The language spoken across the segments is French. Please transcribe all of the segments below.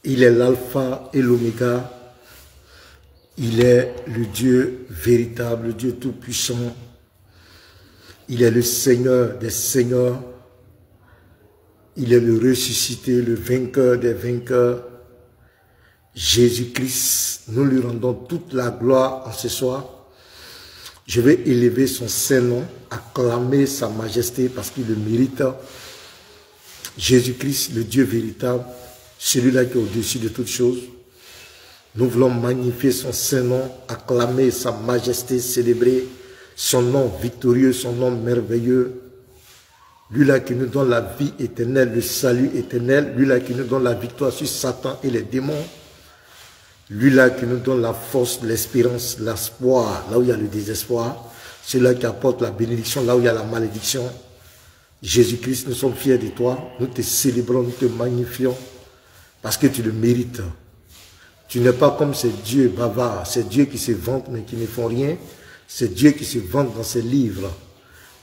Il est l'alpha et l'oméga. Il est le Dieu véritable, le Dieu tout-puissant. Il est le Seigneur des seigneurs. Il est le ressuscité, le vainqueur des vainqueurs. Jésus-Christ, nous lui rendons toute la gloire en ce soir. Je vais élever son Saint-Nom, acclamer sa majesté parce qu'il le mérite. Jésus-Christ, le Dieu véritable, celui-là qui est au-dessus de toutes choses. Nous voulons magnifier son Saint-Nom, acclamer sa majesté, célébrer son nom victorieux, son nom merveilleux. Lui-là qui nous donne la vie éternelle, le salut éternel. Lui-là qui nous donne la victoire sur Satan et les démons. Lui-là qui nous donne la force, l'espérance, l'espoir, là où il y a le désespoir. Celui-là qui apporte la bénédiction, là où il y a la malédiction. Jésus-Christ, nous sommes fiers de toi. Nous te célébrons, nous te magnifions. Parce que tu le mérites. Tu n'es pas comme ces dieux bavards, ces dieux qui se vantent mais qui ne font rien. Ces dieux qui se vantent dans ces livres.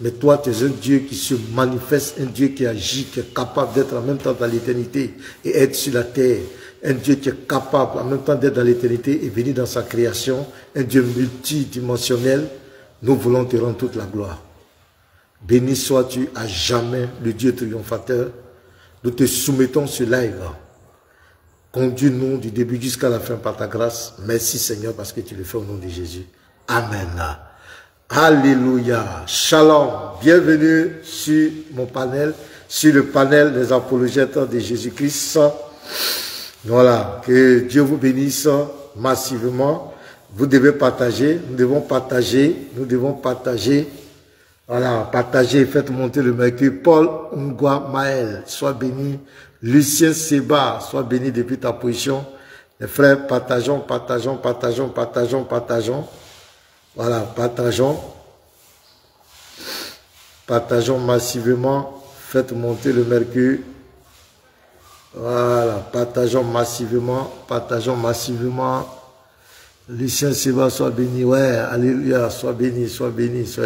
Mais toi, tu es un Dieu qui se manifeste, un Dieu qui agit, qui est capable d'être en même temps dans l'éternité et être sur la terre. Un Dieu qui est capable en même temps d'être dans l'éternité et venir dans sa création. Un Dieu multidimensionnel. Nous voulons te rendre toute la gloire. Béni sois-tu à jamais, le Dieu triomphateur. Nous te soumettons ce live. Conduis-nous du début jusqu'à la fin par ta grâce. Merci Seigneur parce que tu le fais au nom de Jésus. Amen. Alléluia. Shalom. Bienvenue sur mon panel, sur le panel des apologètes de Jésus-Christ. Voilà. Que Dieu vous bénisse massivement. Vous devez partager. Nous devons partager. Nous devons partager. Voilà. Partagez. Faites monter le mercure. Paul Ngwa Maël. Sois béni. Lucien Seba. Sois béni depuis ta position. Les frères, partageons, partageons, partageons, partageons, partageons. Voilà, partageons. Partageons massivement. Faites monter le mercure. Voilà, partageons massivement. Partageons massivement. Lucien Seba, sois béni. Ouais, alléluia, sois béni, soyez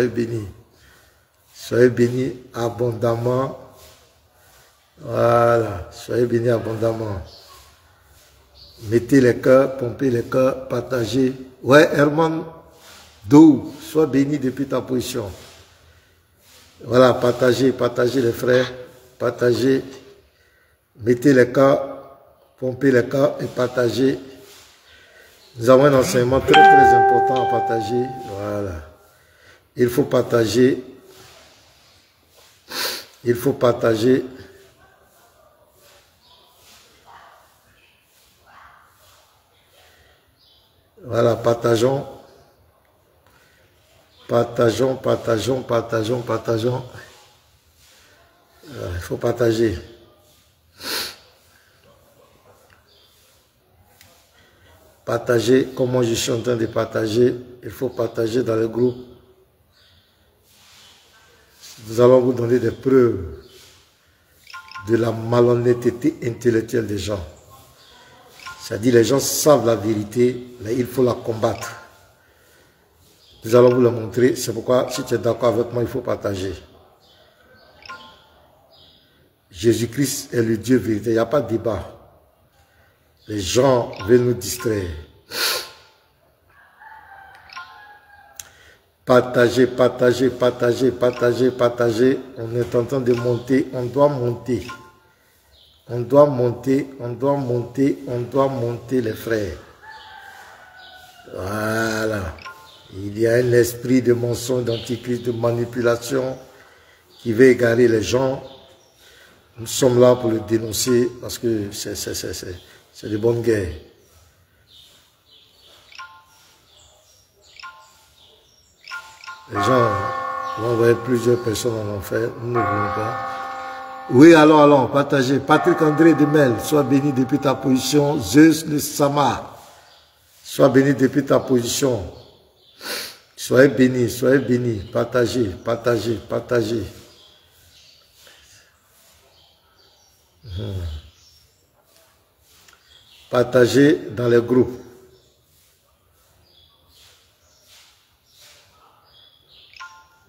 béni. Soyez béni abondamment. Voilà, soyez béni abondamment. Mettez les cœurs, pompez les cœurs, partagez. Ouais, Herman Dou, sois béni depuis ta position. Voilà, partagez, partagez les frères, partagez. Mettez les cœurs, pompez les cœurs et partagez. Nous avons un enseignement très très important à partager. Voilà. Il faut partager. Il faut partager. Voilà, partageons. Partageons, partageons, partageons, partageons. Il faut partager. Partager, comment je suis en train de partager. Il faut partager dans le groupe. Nous allons vous donner des preuves de la malhonnêteté intellectuelle des gens. C'est-à-dire les gens savent la vérité, mais il faut la combattre. Nous allons vous le montrer. C'est pourquoi, si tu es d'accord avec moi, il faut partager. Jésus-Christ est le Dieu vérité. Il n'y a pas de débat. Les gens veulent nous distraire. Partagez, partagez, partagez, partagez, partagez. On est en train de monter. On doit monter. On doit monter, on doit monter, on doit monter les frères. Voilà. Il y a un esprit de mensonge, d'antichrist, de manipulation qui veut égarer les gens. Nous sommes là pour le dénoncer parce que c'est de bonnes guerres. Les gens vont envoyer plusieurs personnes en enfer. Nous ne voulons pas. Oui, allons, partagez. Patrick André Demel, sois béni depuis ta position. Zeus le Sama, sois béni depuis ta position. Soyez bénis, partagez, partagez, partagez. Partagez dans les groupes.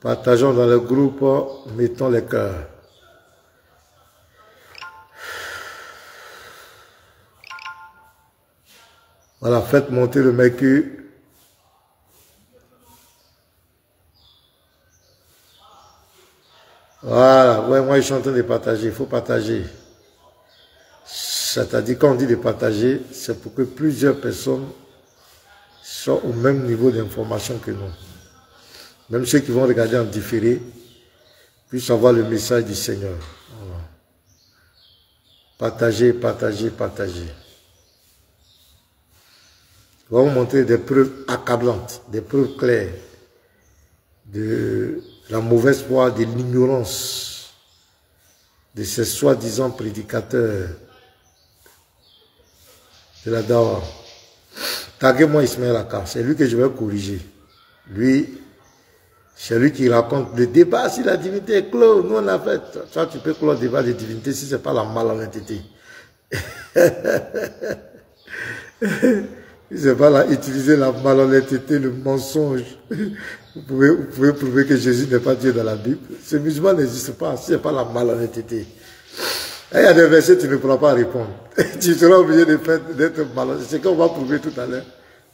Partageons dans le groupe, mettons les cœurs. Voilà, faites monter le mercure. Voilà, ouais, moi je suis en train de partager, il faut partager. C'est-à-dire quand on dit de partager, c'est pour que plusieurs personnes soient au même niveau d'information que nous. Même ceux qui vont regarder en différé puissent avoir le message du Seigneur. Voilà. Partagez, partagez, partagez. On va vous montrer des preuves accablantes, des preuves claires de la mauvaise foi, de l'ignorance de ces soi-disant prédicateurs de la Dawa. Taguez-moi Ismaël Aka, c'est lui que je vais corriger. Lui, c'est lui qui raconte le débat si la divinité est clos. Nous on a fait. Toi, tu peux clore le débat de divinité si ce n'est pas la malhonnêteté. Si ce n'est pas utiliser la malhonnêteté, le mensonge. Vous pouvez prouver que Jésus n'est pas Dieu dans la Bible. Ce musulman n'existe pas si ce n'est pas la malhonnêteté. Et il y a des versets tu ne pourras pas répondre. Tu seras obligé d'être malhonnête. C'est ce qu'on va prouver tout à l'heure.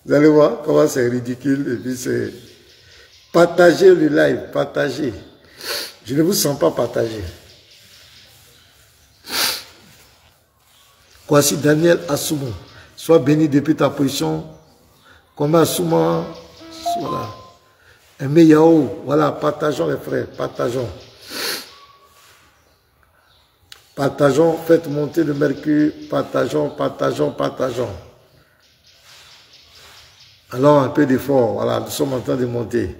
Vous allez voir comment c'est ridicule. Et puis c'est... Partagez le live, partagez. Je ne vous sens pas partager. Voici Daniel Assoumou. Sois béni depuis ta position. Comme Assouma, voilà. Aimé Yahoo, voilà, partageons les frères, partageons. Partageons, faites monter le mercure, partageons, partageons, partageons. Alors un peu d'effort, voilà, nous sommes en train de monter.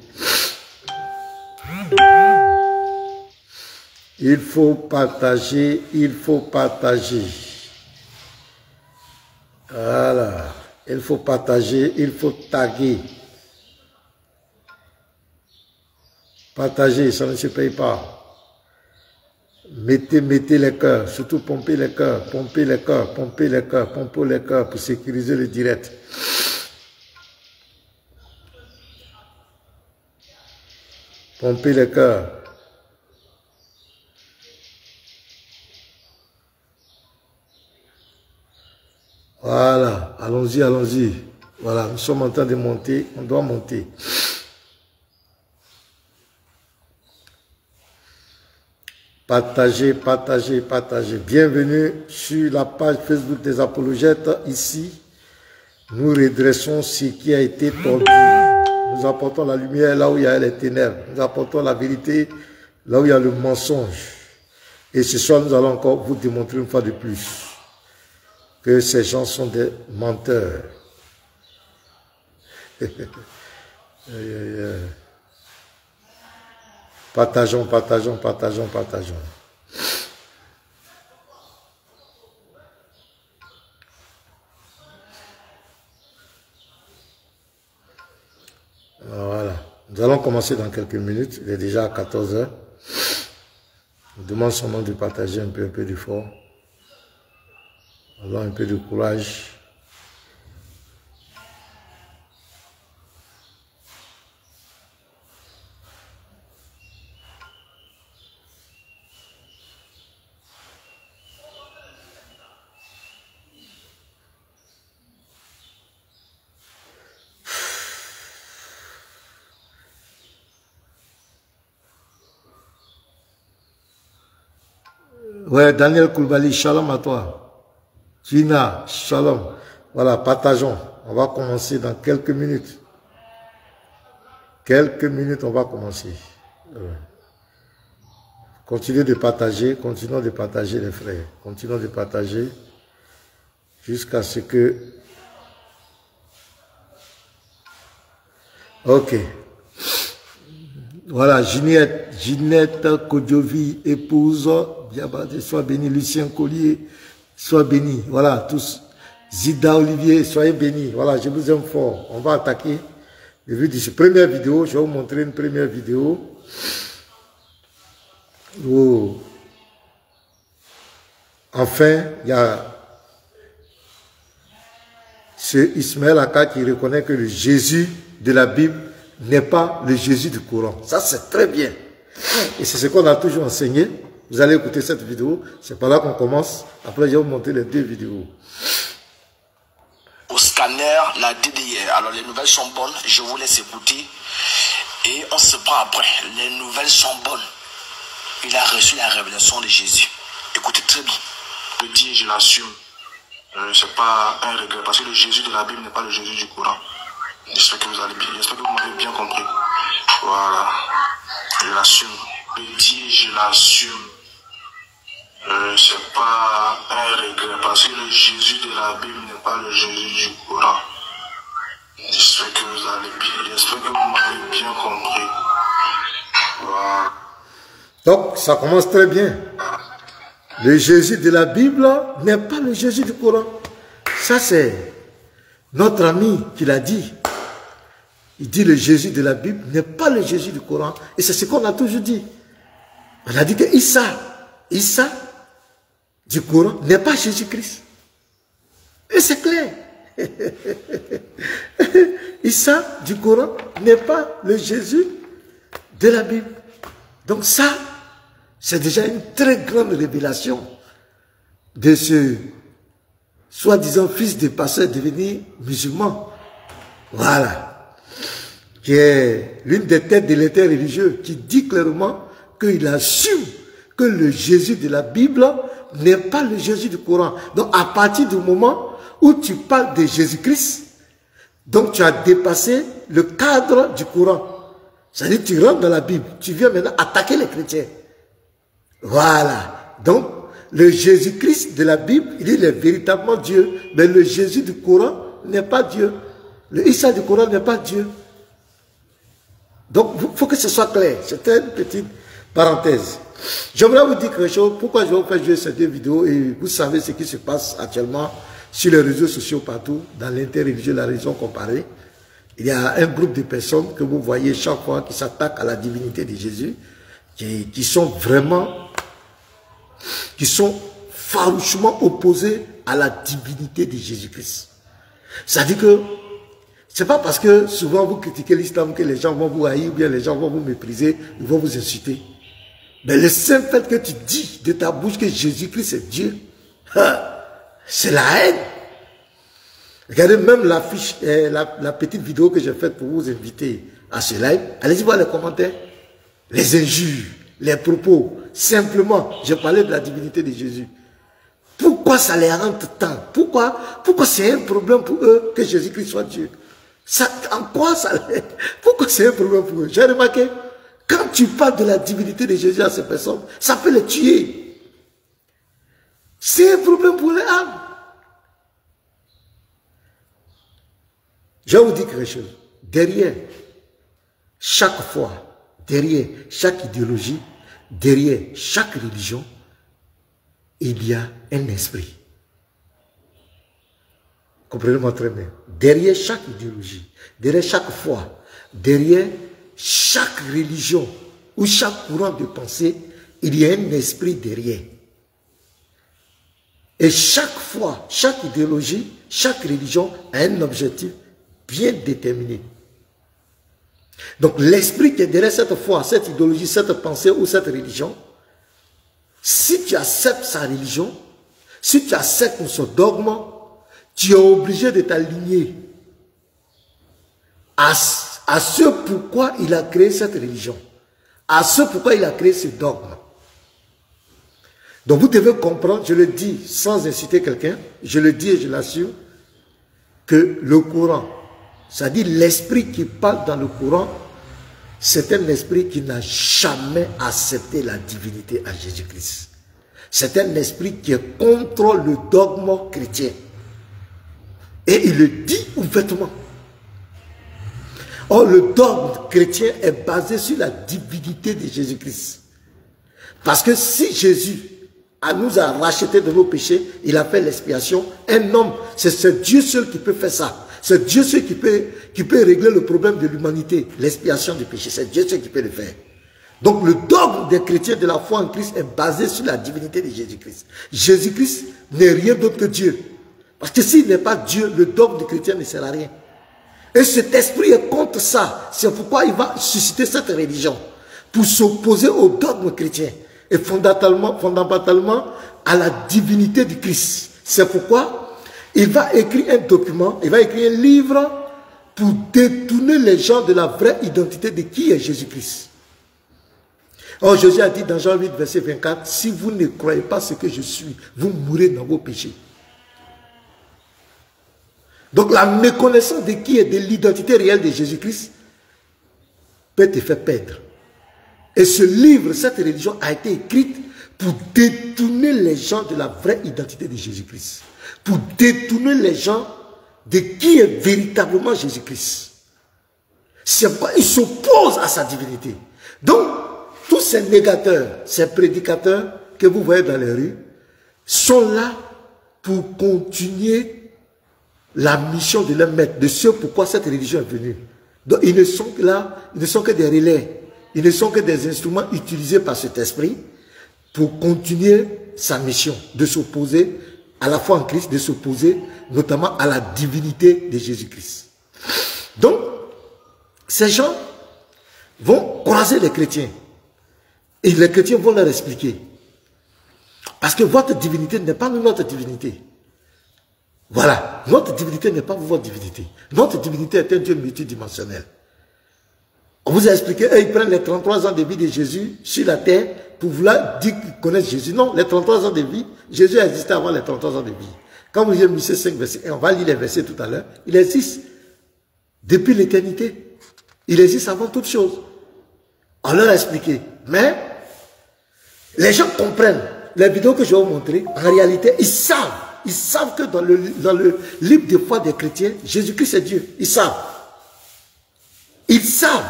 Il faut partager, il faut partager. Voilà, il faut partager, il faut taguer. Partager, ça ne se paye pas. Mettez les cœurs, surtout pompez les cœurs, pompez les cœurs, pompez les cœurs, pompez les cœurs pour sécuriser le direct. Pompez les cœurs. Voilà, allons-y, allons-y. Voilà, nous sommes en train de monter, on doit monter. Partagez, partagez, partagez. Bienvenue sur la page Facebook des apologètes. Ici, nous redressons ce qui a été tordu. Nous apportons la lumière là où il y a les ténèbres. Nous apportons la vérité là où il y a le mensonge. Et ce soir, nous allons encore vous démontrer une fois de plus que ces gens sont des menteurs. Partageons, partageons, partageons, partageons. Voilà. Nous allons commencer dans quelques minutes. Il est déjà à 14 h. Je demande seulement de partager un peu d'effort. Alors un peu de courage. Ouais, Daniel Koulibaly, shalom à toi. Gina, shalom. Voilà, partageons. On va commencer dans quelques minutes. Quelques minutes, on va commencer. Continuez de partager, continuons de partager les frères. Continuons de partager jusqu'à ce que... Ok. Voilà, Ginette Kodjovi, épouse, sois béni, Lucien Collier, sois béni. Voilà, tous. Zida Olivier, soyez bénis. Voilà, je vous aime fort. On va attaquer le vif de cette première vidéo. Je vais vous montrer une première vidéo. Où, enfin, il y a ce Ismaël Aka qui reconnaît que le Jésus de la Bible n'est pas le Jésus du Coran. Ça, c'est très bien. Et c'est ce qu'on a toujours enseigné. Vous allez écouter cette vidéo. C'est par là qu'on commence. Après, je vais vous montrer les deux vidéos. Scanner l'a dit hier. Alors les nouvelles sont bonnes, je vous laisse écouter et on se prend après. Les nouvelles sont bonnes. Il a reçu la révélation de Jésus. Écoutez très bien. Je dis, je l'assume. C'est pas un regret parce que le Jésus de la Bible n'est pas le Jésus du Coran. J'espère que vous allez bien. J'espère que vous m'avez bien compris. Voilà. Je l'assume. Je dis, je l'assume. C'est pas un regret parce que le Jésus de la Bible n'est pas le Jésus du Coran. J'espère que vous allez bien. J'espère que vous m'avez bien compris. Voilà. Donc, ça commence très bien. Le Jésus de la Bible n'est pas le Jésus du Coran. Ça, c'est notre ami qui l'a dit. Il dit le Jésus de la Bible n'est pas le Jésus du Coran. Et c'est ce qu'on a toujours dit. On a dit que Issa du Coran n'est pas Jésus-Christ. Et c'est clair. Issa du Coran n'est pas le Jésus de la Bible. Donc ça, c'est déjà une très grande révélation de ce soi-disant fils de pasteur devenu musulman. Voilà. Qui est l'une des têtes de l'État religieux qui dit clairement qu'il assume que le Jésus de la Bible n'est pas le Jésus du Coran. Donc à partir du moment où tu parles de Jésus-Christ, donc tu as dépassé le cadre du Coran. C'est-à-dire tu rentres dans la Bible, tu viens maintenant attaquer les chrétiens. Voilà. Donc, le Jésus-Christ de la Bible, il est véritablement Dieu. Mais le Jésus du Coran n'est pas Dieu. Le Issa du Coran n'est pas Dieu. Donc, il faut que ce soit clair. C'était une petite parenthèse. J'aimerais vous dire quelque chose. Pourquoi je vais vous faire jouer ces deux vidéos et vous savez ce qui se passe actuellement sur les réseaux sociaux partout, dans l'interreligieux, la religion comparée. Il y a un groupe de personnes que vous voyez chaque fois qui s'attaquent à la divinité de Jésus, qui sont farouchement opposés à la divinité de Jésus-Christ. C'est-à-dire que c'est pas parce que souvent vous critiquez l'islam que les gens vont vous haïr ou bien les gens vont vous mépriser, ils vont vous insulter. Mais le simple fait que tu dis de ta bouche que Jésus-Christ est Dieu, c'est la haine. Regardez même l'affiche, la petite vidéo que j'ai faite pour vous inviter à ce live. Allez-y voir les commentaires. Les injures, les propos. Simplement, je parlais de la divinité de Jésus. Pourquoi ça les rentre tant? Pourquoi c'est un problème pour eux que Jésus-Christ soit Dieu? En quoi ça les... Pourquoi c'est un problème pour eux? J'ai remarqué, quand tu parles de la divinité de Jésus à ces personnes, ça peut les tuer. C'est un problème pour les âmes. Je vais vous dire quelque chose. Derrière chaque foi, derrière chaque idéologie, derrière chaque religion, il y a un esprit. Comprenez-moi très bien. Derrière chaque idéologie, derrière chaque foi, derrière chaque religion ou chaque courant de pensée, il y a un esprit derrière. Et chaque foi, chaque idéologie, chaque religion a un objectif bien déterminé. Donc l'esprit qui est derrière cette foi, cette idéologie, cette pensée ou cette religion, si tu acceptes sa religion, si tu acceptes son dogme, tu es obligé de t'aligner à ce pourquoi il a créé cette religion, à ce pourquoi il a créé ce dogme. Donc vous devez comprendre, je le dis sans inciter quelqu'un, je le dis et je l'assure, que le Coran, c'est-à-dire l'esprit qui parle dans le Coran, c'est un esprit qui n'a jamais accepté la divinité à Jésus-Christ. C'est un esprit qui est contre le dogme chrétien. Et il le dit ouvertement. Or, le dogme chrétien est basé sur la divinité de Jésus-Christ. Parce que si Jésus nous a rachetés de nos péchés, il a fait l'expiation, un homme, c'est Dieu seul qui peut faire ça. C'est Dieu seul qui peut régler le problème de l'humanité, l'expiation du péché. C'est Dieu seul qui peut le faire. Donc le dogme des chrétiens de la foi en Christ est basé sur la divinité de Jésus-Christ. Jésus-Christ n'est rien d'autre que Dieu. Parce que s'il n'est pas Dieu, le dogme du chrétien ne sert à rien. Et cet esprit est contre ça. C'est pourquoi il va susciter cette religion. Pour s'opposer au dogme chrétien. Et fondamentalement à la divinité du Christ. C'est pourquoi il va écrire un document, il va écrire un livre pour détourner les gens de la vraie identité de qui est Jésus-Christ. Or, Jésus a dit dans Jean 8, verset 24, si vous ne croyez pas ce que je suis, vous mourrez dans vos péchés. Donc, la méconnaissance de qui est de l'identité réelle de Jésus-Christ peut te faire perdre. Et ce livre, cette religion a été écrite pour détourner les gens de la vraie identité de Jésus-Christ. Pour détourner les gens de qui est véritablement Jésus-Christ. C'est pourquoi ils s'opposent à sa divinité. Donc, tous ces négateurs, ces prédicateurs que vous voyez dans les rues, sont là pour continuer la mission de leur maître, de ce pourquoi cette religion est venue. Donc, ils ne sont là, ils ne sont que des relais, ils ne sont que des instruments utilisés par cet esprit pour continuer sa mission, de s'opposer à la foi en Christ, de s'opposer notamment à la divinité de Jésus-Christ. Donc, ces gens vont croiser les chrétiens. Et les chrétiens vont leur expliquer. Parce que votre divinité n'est pas notre divinité. Voilà. Notre divinité n'est pas votre divinité. Notre divinité est un Dieu multidimensionnel. On vous a expliqué, ils prennent les 33 ans de vie de Jésus sur la terre pour vouloir dire qu'ils connaissent Jésus. Non, les 33 ans de vie, Jésus existait avant les 33 ans de vie. Quand vous lisez Matthieu 5, verset 1, on va lire les versets tout à l'heure, il existe depuis l'éternité. Il existe avant toute chose. On leur a expliqué. Mais les gens comprennent. Les vidéos que je vais vous montrer, en réalité, ils savent que dans le livre de foi des chrétiens, Jésus-Christ est Dieu. Ils savent. Ils savent.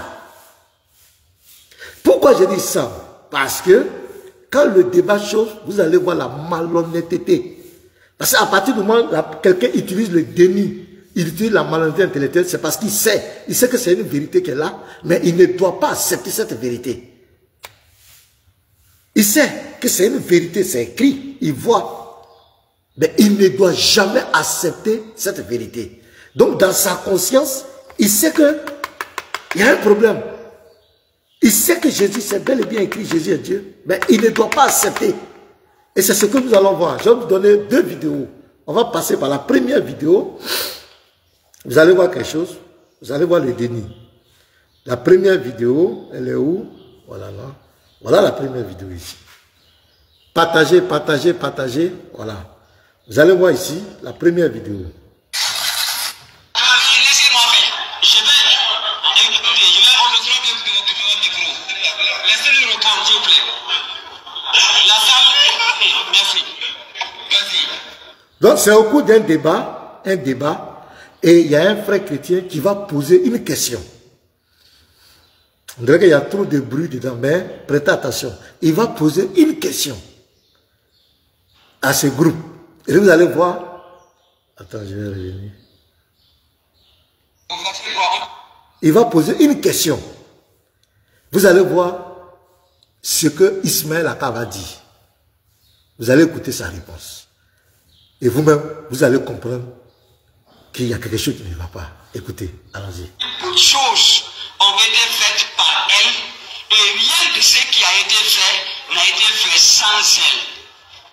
Pourquoi je dis ça? Parce que quand le débat chauffe, vous allez voir la malhonnêteté. Parce qu'à partir du moment où quelqu'un utilise le déni, il utilise la malhonnêteté intellectuelle, c'est parce qu'il sait. Il sait que c'est une vérité qui est là, mais il ne doit pas accepter cette vérité. Il sait que c'est une vérité, c'est écrit, il voit. Mais il ne doit jamais accepter cette vérité. Donc dans sa conscience, il sait qu'il y a un problème. Il sait que Jésus, c'est bel et bien écrit, Jésus est Dieu, mais il ne doit pas accepter. Et c'est ce que nous allons voir. Je vais vous donner 2 vidéos. On va passer par la première vidéo. Vous allez voir quelque chose. Vous allez voir le déni. La première vidéo, elle est où? Voilà là. Voilà la première vidéo ici. Partagez, partagez, partagez. Voilà. Vous allez voir ici la première vidéo. Laissez-moi faire. Je vais enregistrer votre micro. Laissez-le reprendre, s'il vous plaît. La salle, merci. Vas-y. Donc c'est au cours d'un débat, et il y a un frère chrétien qui va poser une question. On dirait qu'il y a trop de bruit dedans, mais prêtez attention. Il va poser une question à ce groupe. Et vous allez voir. Attends, je vais revenir. Il va poser une question. Vous allez voir ce que Ismaël Aka va dire. Vous allez écouter sa réponse. Et vous-même, vous allez comprendre qu'il y a quelque chose qui ne va pas. Écoutez, allons-y. Toutes choses ont été faites par elle, et rien de ce qui a été fait n'a été fait sans elle.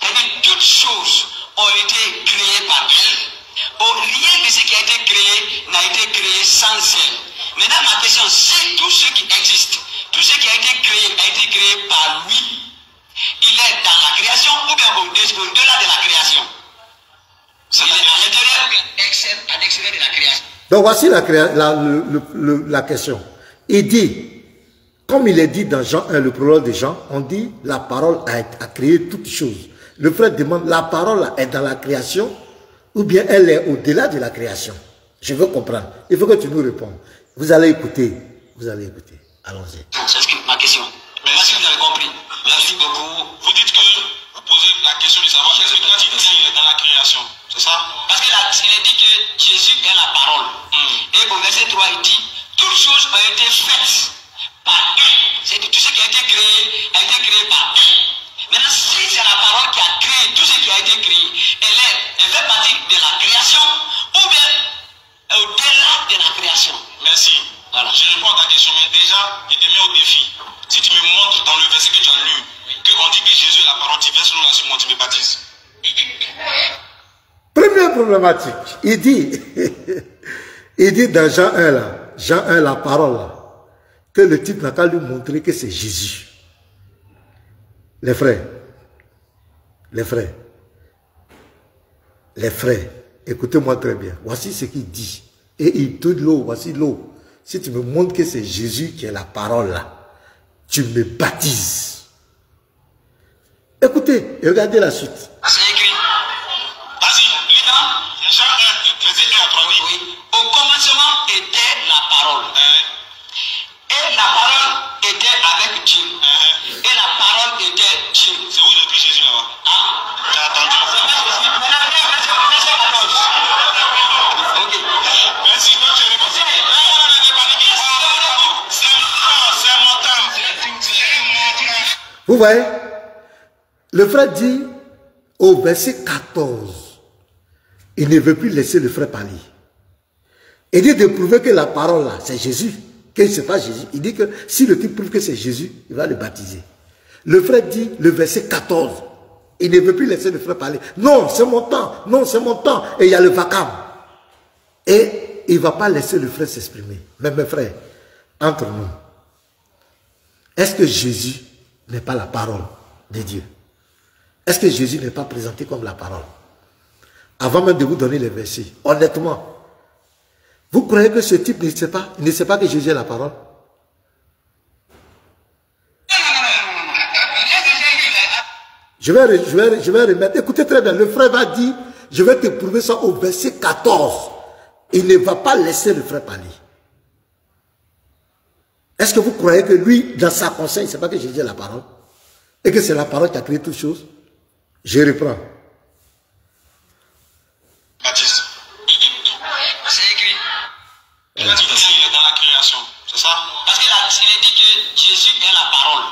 C'est-à-dire toutes choses ont été créées par elle, rien de ce qui a été créé n'a été créé sans elle. Maintenant, ma question, c'est tout ce qui existe, tout ce qui a été créé par lui. Il est dans la création ou bien au-delà de la création? Il est à l'intérieur ou bien à l'extérieur de la création? Donc voici la question. Il dit, comme il est dit dans Jean 1, le prologue de Jean, on dit la parole a créé toutes choses. Le frère demande, la parole est dans la création ou bien elle est au-delà de la création? Je veux comprendre. Il faut que tu nous répondes. Vous allez écouter. Vous allez écouter. Allons-y. C'est ma question. Merci, vous avez compris. Merci beaucoup. Vous dites que vous posez la question de savoir qu'est-ce que Jésus est dans la création. C'est ça? Parce que là, il est dit que Jésus est la parole. Et au verset 3, il dit, toutes choses ont été faites par elle. C'est tout ce qui a été créé par elle. Maintenant, si c'est la parole qui a créé tout ce qui a été créé, elle fait partie de la création ou bien au-delà de la création. Merci. Voilà. Je réponds à ta question, mais déjà, je te mets au défi. Si tu me montres dans le verset que tu as lu, qu'on dit que Jésus est la parole, tu verses l'eau là sur moi, tu me baptises. Première problématique. Il dit, il dit dans Jean 1, là, Jean 1, la parole, là, que le type n'a qu'à lui montrer que c'est Jésus. Les frères, écoutez-moi très bien. Voici ce qu'il dit. Et il te dit l'eau, voici l'eau. Si tu me montres que c'est Jésus qui est la parole là, tu me baptises. Écoutez, et regardez la suite. C'est écrit. Vas-y, lis dans Jean 1, verset 1 à 3. Oui. Au commencement était la parole. Et la parole était avec Dieu. Et la parole était Dieu. C'est où il écrit Jésus là-bas? Hein? T'as attendu? Ok. Merci. Vous voyez, le frère dit au verset 14, il ne veut plus laisser le frère parler. Il dit de prouver que la parole là, c'est Jésus, que ce n'est pas Jésus. Il dit que si le type prouve que c'est Jésus, il va le baptiser. Le frère dit, le verset 14, il ne veut plus laisser le frère parler. Non, c'est mon temps, non, c'est mon temps. Et il y a le vacarme. Et il ne va pas laisser le frère s'exprimer. Mais mes frères, entre nous, est-ce que Jésus n'est pas la parole de Dieu? Est-ce que Jésus n'est pas présenté comme la parole? Avant même de vous donner les versets, honnêtement, vous croyez que ce type ne sait pas, il ne sait pas que Jésus est la parole? Je vais remettre, écoutez très bien, le frère va dire, je vais te prouver ça au verset 14. Il ne va pas laisser le frère parler. Est-ce que vous croyez que lui, dans sa conscience, il ne sait pas que Jésus est la parole? Et que c'est la parole qui a créé toutes choses? Je reprends. Baptiste. C'est écrit. Il a dit qu'il est dans la création. C'est ça? Parce qu'il a dit que Jésus est la parole.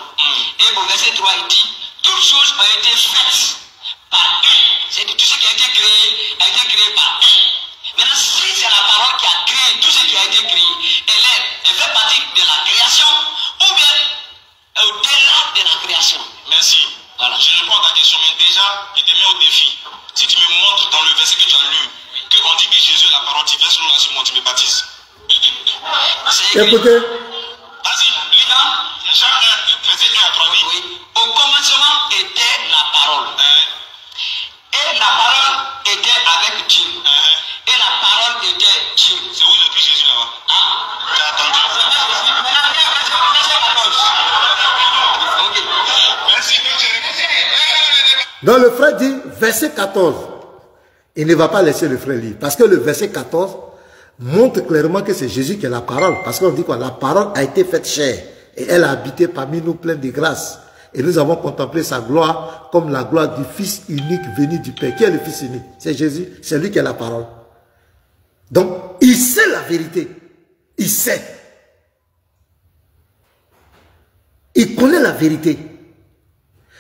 Et au verset 3, il dit, toutes choses ont été faites par elle. C'est tout ce qui a été créé par elle. Maintenant, si c'est la parole qui a créé tout ce qui a été créé, elle fait partie de la création ou bien au-delà de la création. Merci. Voilà. Je réponds à ta question, mais déjà, je te mets au défi. Si tu me montres dans le verset que tu as lu, qu'on dit que Jésus est la parole, tu verses l'eau là sur moi, tu me baptises. Écoutez. Vas-y, lis dans Jean 1, verset 1 à 3. Oui. Au commencement était la parole. Et la parole était avec Dieu. Et la parole était Dieu. C'est où il écrit Jésus là-bas? Hein? T'as attendu? Ok. Merci. Donc le frère dit, verset 14, il ne va pas laisser le frère lire. Parce que le verset 14 montre clairement que c'est Jésus qui est la parole. Parce qu'on dit quoi? La parole a été faite chair. Et elle a habité parmi nous pleine de grâce. Et nous avons contemplé sa gloire comme la gloire du Fils unique venu du Père. Qui est le Fils unique? C'est Jésus. C'est lui qui est la parole. Donc, il sait la vérité. Il sait. Il connaît la vérité.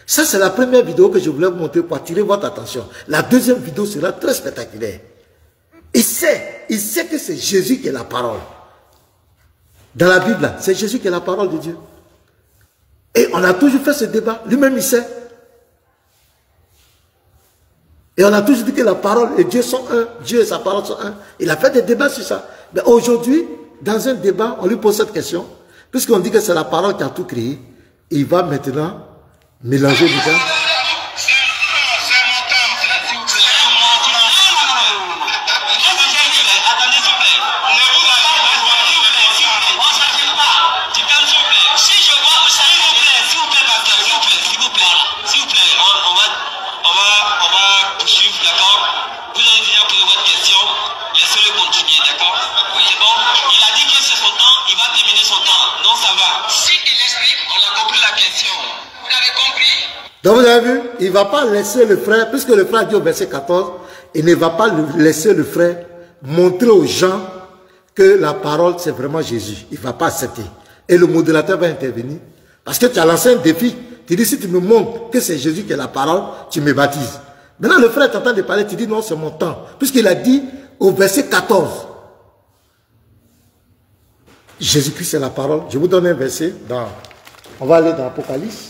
Ça, c'est la première vidéo que je voulais vous montrer pour attirer votre attention. La deuxième vidéo sera très spectaculaire. Il sait que c'est Jésus qui est la parole. Dans la Bible, c'est Jésus qui est la parole de Dieu. Et on a toujours fait ce débat. Lui-même, il sait. Et on a toujours dit que la parole et Dieu sont un. Dieu et sa parole sont un. Il a fait des débats sur ça. Mais aujourd'hui, dans un débat, on lui pose cette question. Puisqu'on dit que c'est la parole qui a tout créé, il va maintenant mélanger du temps. Donc vous avez vu, il ne va pas laisser le frère, puisque le frère dit au verset 14, il ne va pas laisser le frère montrer aux gens que la parole c'est vraiment Jésus. Il ne va pas accepter. Et le modérateur va intervenir. Parce que tu as lancé un défi. Tu dis si tu me montres que c'est Jésus qui est la parole, tu me baptises. Maintenant le frère est en train de parler, tu dis non c'est mon temps. Puisqu'il a dit au verset 14, Jésus-Christ c'est la parole. Je vous donne un verset. On va aller dans Apocalypse.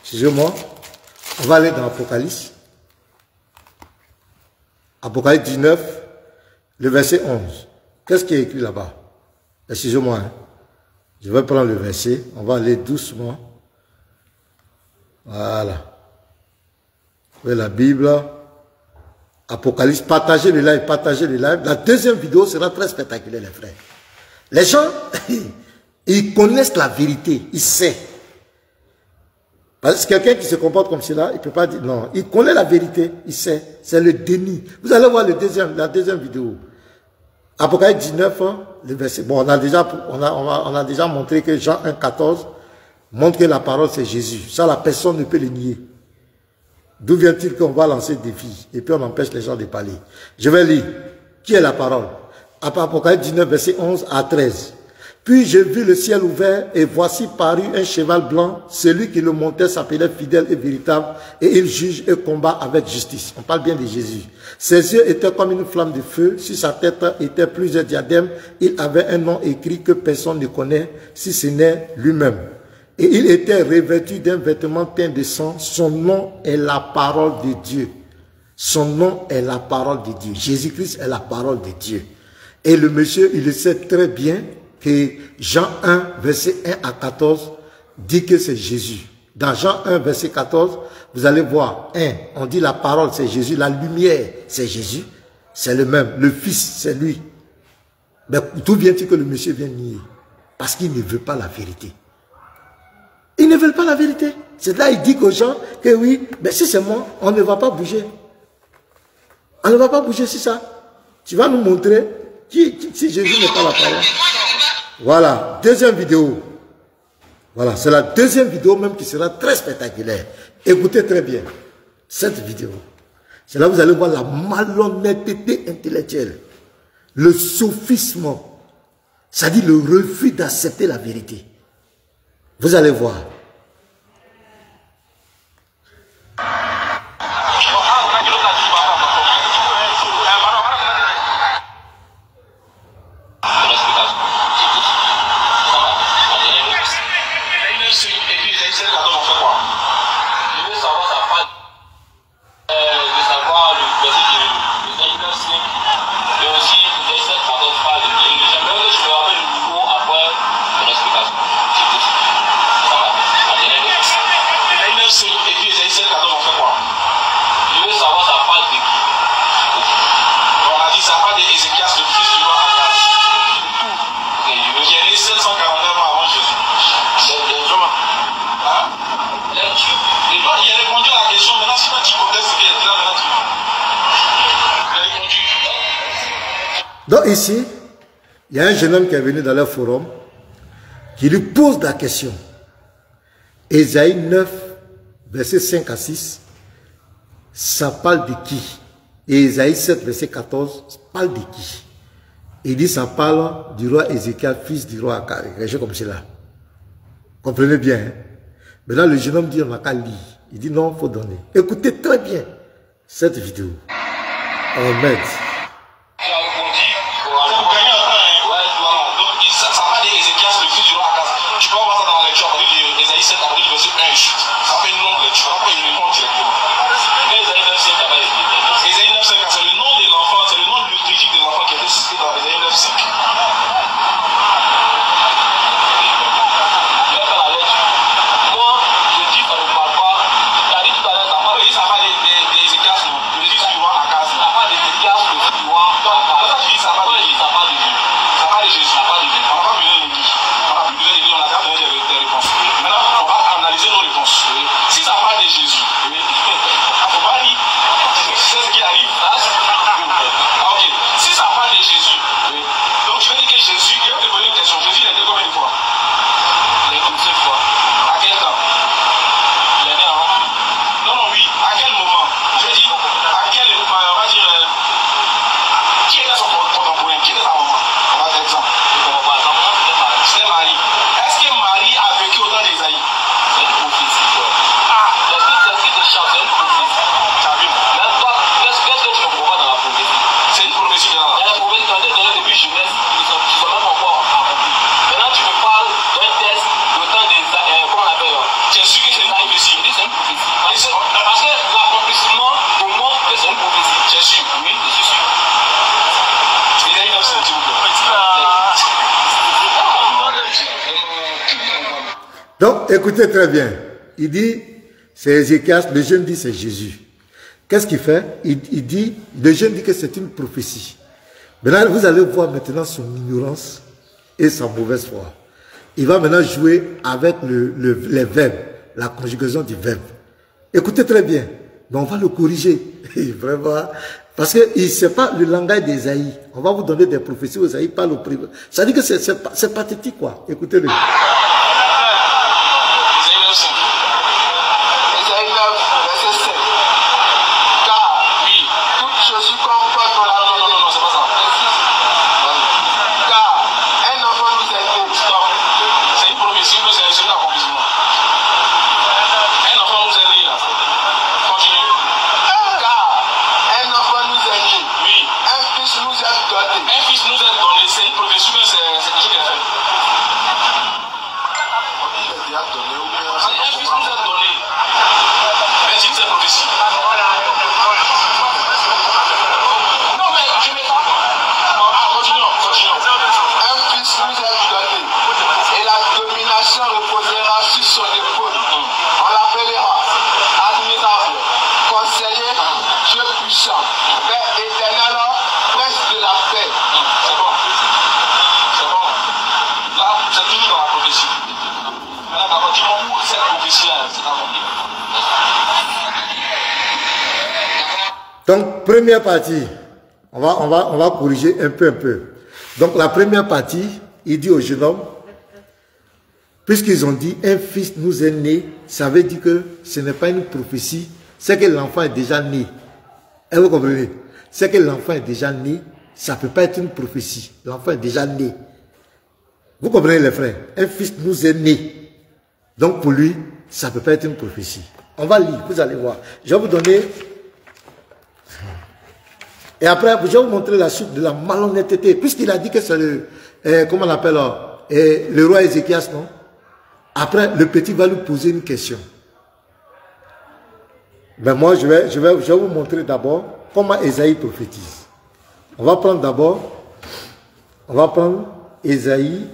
Excusez-moi, on va aller dans l'Apocalypse. Apocalypse 19, le verset 11. Qu'est-ce qui est écrit là-bas? Excusez-moi, hein. Je vais prendre le verset, on va aller doucement. Voilà. Vous la Bible. Apocalypse, partagez le live, partagez le live. La deuxième vidéo sera très spectaculaire, les frères. Les gens, ils connaissent la vérité, ils savent. Parce que quelqu'un qui se comporte comme cela, il ne peut pas dire non. Il connaît la vérité, il sait. C'est le déni. Vous allez voir la deuxième vidéo. Apocalypse 19, le verset. Bon, on a déjà montré que Jean 1, 14 montre que la parole c'est Jésus. Ça, la personne ne peut le nier. D'où vient-il qu'on va lancer des défis et puis on empêche les gens de parler? Je vais lire. Qui est la parole? Apocalypse 19, verset 11 à 13. Puis j'ai vu le ciel ouvert et voici parut un cheval blanc. Celui qui le montait s'appelait fidèle et véritable et il juge et combat avec justice. On parle bien de Jésus. Ses yeux étaient comme une flamme de feu. Sur sa tête étaient plusieurs diadèmes. Il avait un nom écrit que personne ne connaît si ce n'est lui-même. Et il était revêtu d'un vêtement teint de sang. Son nom est la parole de Dieu. Son nom est la parole de Dieu. Jésus-Christ est la parole de Dieu. Et le monsieur, il le sait très bien que Jean 1, verset 1 à 14, dit que c'est Jésus. Dans Jean 1, verset 14, vous allez voir, on dit la parole, c'est Jésus, la lumière, c'est Jésus, c'est le même, le Fils, c'est lui. Mais d'où vient-il que le monsieur vient nier? Parce qu'il ne veut pas la vérité. Ils ne veulent pas la vérité. C'est là il dit aux gens que oui, mais si c'est moi, on ne va pas bouger. On ne va pas bouger, c'est ça. Tu vas nous montrer si Jésus n'est pas la parole. Voilà, deuxième vidéo. Voilà, c'est la deuxième vidéo même qui sera très spectaculaire. Écoutez très bien cette vidéo. C'est là que vous allez voir la malhonnêteté intellectuelle, le sophisme, c'est-à-dire le refus d'accepter la vérité. Vous allez voir. Donc ici, il y a un jeune homme qui est venu dans leur forum, qui lui pose la question. Ésaïe 9, verset 5 à 6, ça parle de qui? Et Ésaïe 7, verset 14, parle de qui? Il dit ça parle du roi Ézéchiel, fils du roi Akari. Quelque chose comme cela. Comprenez bien. Hein? Maintenant, le jeune homme dit on n'a qu'à lire. Il dit non, il faut donner. Écoutez très bien cette vidéo. Amen. Donc, écoutez très bien. Il dit, c'est Ézéchias, le jeune dit c'est Jésus. Qu'est-ce qu'il fait? Il dit, le jeune dit que c'est une prophétie. Maintenant, vous allez voir maintenant son ignorance et sa mauvaise foi. Il va maintenant jouer avec les verbes, la conjugaison du verbe. Écoutez très bien. Mais on va le corriger. Vraiment. Parce qu'il ne sait pas le langage d'Ésaïe. On va vous donner des prophéties où Ésaïe parle au privé. Ça dit que c'est pathétique, quoi. Écoutez-le. Donc, première partie, on va corriger un peu. Donc, la première partie, il dit au jeune homme, puisqu'ils ont dit, un fils nous est né, ça veut dire que ce n'est pas une prophétie, c'est que l'enfant est déjà né. Et vous comprenez? C'est que l'enfant est déjà né, ça ne peut pas être une prophétie. L'enfant est déjà né. Vous comprenez les frères? Un fils nous est né. Donc, pour lui, ça ne peut pas être une prophétie. On va lire, vous allez voir. Je vais vous donner... Et après, je vais vous montrer la suite de la malhonnêteté. Puisqu'il a dit que c'est le... comment on appelle le roi Ézéchias, non? Après, le petit va lui poser une question. Ben moi, je vais vous montrer d'abord comment Ésaïe prophétise. On va prendre d'abord... On va prendre Ésaïe.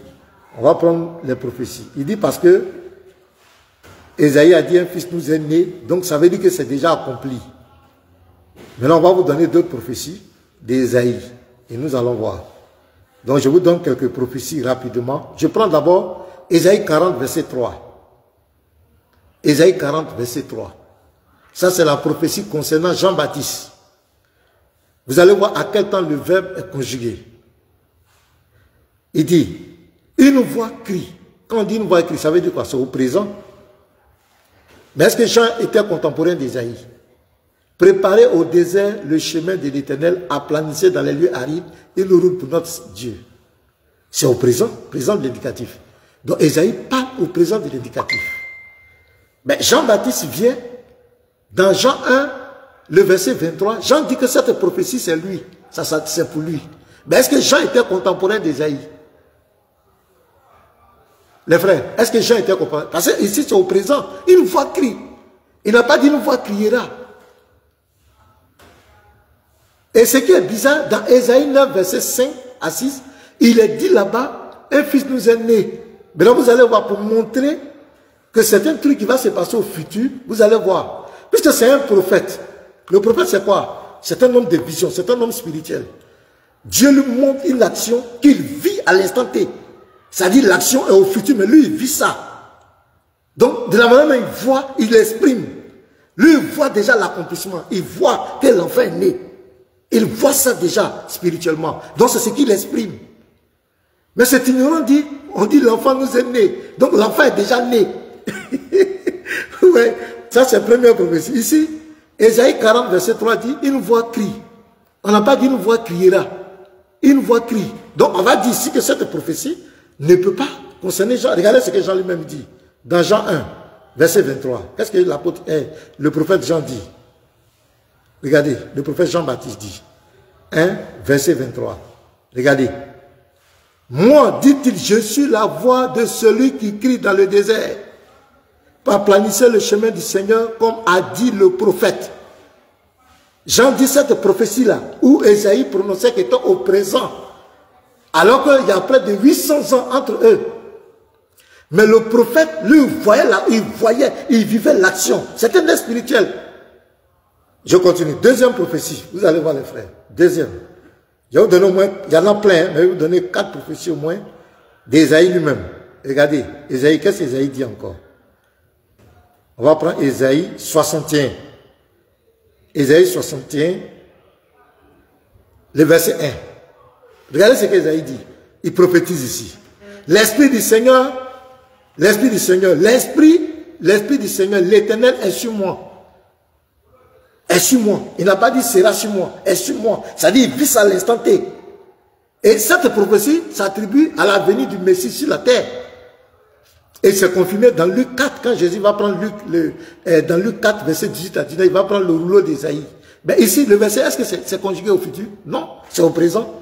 On va prendre les prophéties. Il dit parce que Ésaïe a dit un fils nous est né. Donc ça veut dire que c'est déjà accompli. Maintenant, on va vous donner d'autres prophéties d'Ésaïe. Et nous allons voir. Donc, je vous donne quelques prophéties rapidement. Je prends d'abord Ésaïe 40, verset 3. Ésaïe 40, verset 3. Ça, c'est la prophétie concernant Jean-Baptiste. Vous allez voir à quel temps le verbe est conjugué. Il dit, une voix crie. Quand on dit une voix crie, ça veut dire quoi? C'est au présent. Mais est-ce que Jean était contemporain d'Ésaïe? Préparez au désert le chemin de l'Éternel, aplanissez dans les lieux arides une route pour notre Dieu. C'est au présent de l'indicatif. Donc Ésaïe parle au présent de l'indicatif. Mais Jean-Baptiste vient, dans Jean 1, le verset 23, Jean dit que cette prophétie c'est lui, c'est pour lui. Mais est-ce que Jean était contemporain d'Ésaïe? Les frères, est-ce que Jean était contemporain? Parce que ici c'est au présent, une voix crie. Il n'a pas dit une voix criera. Et ce qui est bizarre, dans Ésaïe 9, verset 5 à 6, il est dit là-bas, un fils nous est né. Maintenant, vous allez voir, pour montrer que c'est un truc qui va se passer au futur, vous allez voir. Puisque c'est un prophète. Le prophète, c'est quoi? C'est un homme de vision, c'est un homme spirituel. Dieu lui montre une action qu'il vit à l'instant T. C'est-à-dire l'action est au futur, mais lui, il vit ça. Donc, de la manière dont il voit, il exprime. Lui, il voit déjà l'accomplissement. Il voit que l'enfant est né. Il voit ça déjà spirituellement. Donc c'est ce qu'il exprime. Mais cet ignorant dit, on dit l'enfant nous est né. Donc l'enfant est déjà né. Ouais, ça c'est la première prophétie. Ici, Ésaïe 40, verset 3 dit, une voix crie. On n'a pas dit une voix criera. Une voix crie. Donc on va dire ici que cette prophétie ne peut pas concerner Jean. Regardez ce que Jean lui-même dit. Dans Jean 1, verset 23. Qu'est-ce que l'apôtre, le prophète Jean dit? Regardez, le prophète Jean-Baptiste dit, 1, verset 23. Regardez. Moi, dit-il, je suis la voix de celui qui crie dans le désert. Aplanissez le chemin du Seigneur, comme a dit le prophète. Jean dit cette prophétie-là, où Ésaïe prononçait qu'il était au présent, alors qu'il y a près de 800 ans entre eux. Mais le prophète, lui, il vivait l'action. C'était un spirituel. Je continue. Deuxième prophétie. Vous allez voir les frères. Deuxième. Je vais vous donner au moins, il y en a plein, mais je vais vous donner 4 prophéties au moins d'Ésaïe lui-même. Regardez, Ésaïe, qu'est-ce qu'Ésaïe dit encore? On va prendre Ésaïe 61. Ésaïe 61, le verset 1. Regardez ce qu'Ésaïe dit. Il prophétise ici. L'Esprit du Seigneur, l'Esprit du Seigneur, l'Esprit du Seigneur, l'Éternel est sur moi. Est sur moi. Il n'a pas dit sera sur moi. Est sur moi. Ça dit, il vit ça à l'instant T. Et cette prophétie s'attribue à la venue du Messie sur la terre. Et c'est confirmé dans Luc 4, quand Jésus va prendre dans Luc 4, verset 18 à 19, il va prendre le rouleau d'Ésaïe. Mais ici, le verset, est-ce que c'est conjugué au futur? Non, c'est au présent.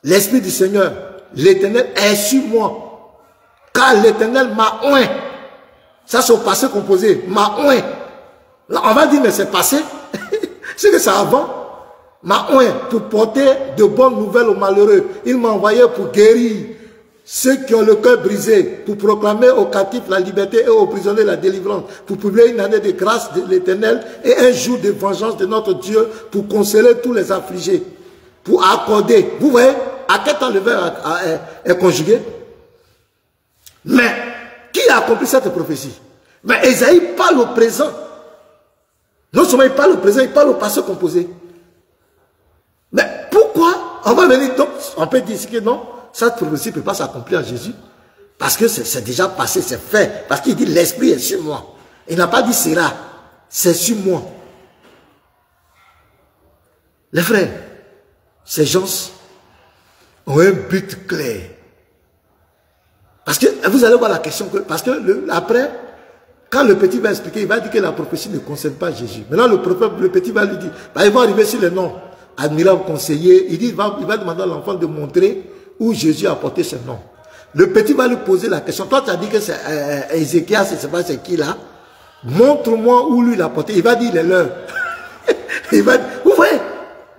L'Esprit du Seigneur, l'Éternel est sur moi. Car l'Éternel m'a oint. Ça, c'est au passé composé. M'a oint. Là, on va dire, mais c'est passé. C'est que c'est avant. M'a oint pour porter de bonnes nouvelles aux malheureux. Il m'a envoyé pour guérir ceux qui ont le cœur brisé, pour proclamer aux captifs la liberté et aux prisonniers la délivrance, pour publier une année de grâce de l'Éternel et un jour de vengeance de notre Dieu, pour consoler tous les affligés, pour accorder. Vous voyez, à quel temps le verbe est conjugué? Mais, qui a accompli cette prophétie? Mais Ésaïe parle au présent. Non seulement il parle au présent, il parle au passé composé. Mais pourquoi? On va venir donc, on peut dire que non, cette prophétie ne peut pas s'accomplir en Jésus. Parce que c'est déjà passé, c'est fait. Parce qu'il dit l'Esprit est sur moi. Il n'a pas dit sera. C'est sur moi. Les frères, ces gens ont un but clair. Parce que vous allez voir la question. Parce que après, quand le petit va expliquer, il va dire que la prophétie ne concerne pas Jésus. Maintenant, le petit va lui dire, bah, il va arriver sur les noms. Admirable conseiller. Il dit, il va demander à l'enfant de montrer où Jésus a porté ce nom. Le petit va lui poser la question. Toi, tu as dit que c'est Ézéchias, je ne sais pas c'est qui là. Montre-moi où lui l'a porté. Il va dire, il est l'heure. Il va dire, vous voyez?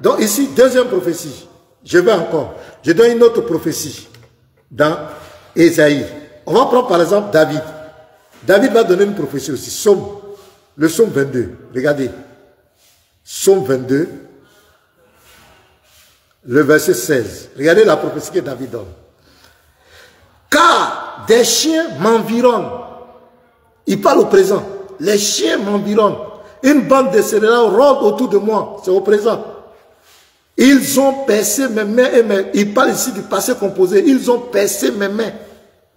Donc ici, deuxième prophétie. Je vais encore. Je donne une autre prophétie dans Ésaïe. On va prendre par exemple David. David va donner une prophétie aussi. Le psaume 22. Regardez. Psaume 22. Le verset 16. Regardez la prophétie que David donne. Car des chiens m'environnent. Il parle au présent. Les chiens m'environnent. Une bande de scélérats rôde autour de moi. C'est au présent. Ils ont percé mes mains et mes... Il parle ici du passé composé. Ils ont percé mes mains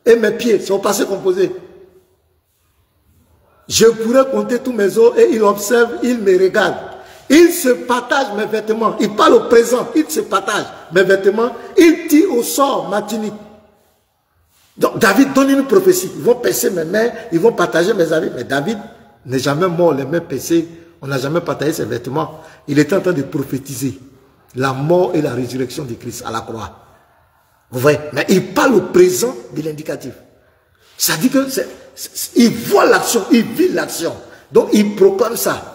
et mes pieds. C'est au passé composé. Je pourrais compter tous mes os et ils observent, ils me regardent. Ils se partagent mes vêtements. Ils parlent au présent. Ils se partagent mes vêtements. Ils tirent au sort ma tunique. Donc David donne une prophétie. Ils vont percer mes mains. Ils vont partager mes habits. Mais David n'est jamais mort les mains percées. On n'a jamais partagé ses vêtements. Il était en train de prophétiser la mort et la résurrection de Christ à la croix. Vous voyez? Mais il parle au présent de l'indicatif. Ça dit que il voit l'action. Il vit l'action. Donc il proclame ça.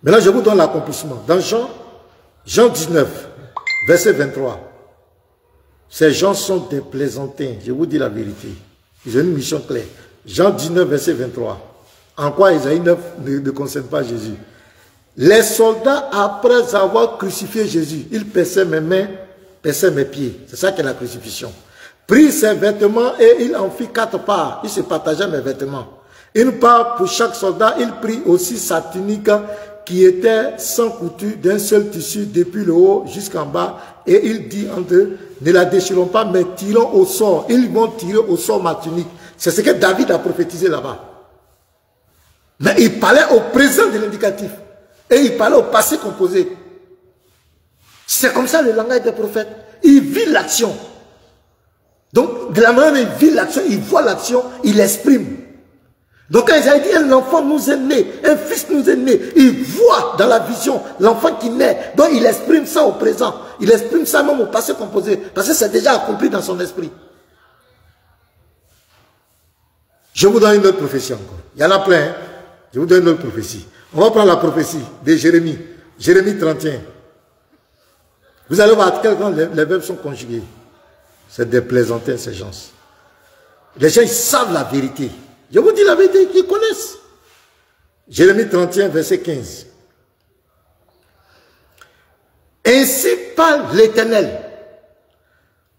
Maintenant, je vous donne l'accomplissement. Dans Jean 19, verset 23. Ces gens sont des plaisantins. Je vous dis la vérité. Ils ont une mission claire. Jean 19, verset 23. En quoi Isaïe 9 ne concerne pas Jésus? Les soldats, après avoir crucifié Jésus, ils perçaient mes mains, perçaient mes pieds. C'est ça qu'est la crucifixion. Prit ses vêtements et il en fit 4 parts. Il se partageait mes vêtements. Une part pour chaque soldat. Il prit aussi sa tunique qui était sans couture d'un seul tissu depuis le haut jusqu'en bas. Et il dit entre eux, ne la déchirons pas, mais tirons au sort. Ils vont tirer au sort ma tunique. C'est ce que David a prophétisé là-bas. Mais il parlait au présent de l'indicatif. Et il parlait au passé composé. C'est comme ça le langage des prophètes. Il vit l'action. Donc, de la manière dont il vit l'action, il voit l'action, il l'exprime. Donc quand Isaïe dit, un enfant nous est né, un fils nous est né, il voit dans la vision l'enfant qui naît. Donc il exprime ça au présent. Il exprime ça même au passé composé. Parce que c'est déjà accompli dans son esprit. Je vous donne une autre prophétie encore. Il y en a plein. Hein? Je vous donne une autre prophétie. On va prendre la prophétie de Jérémie. Jérémie 31. Vous allez voir à quel point les verbes sont conjugués. C'est des plaisantins, ces gens. Les gens, ils savent la vérité. Je vous dis la vérité, ils connaissent. Jérémie 31, verset 15. Ainsi parle l'Éternel.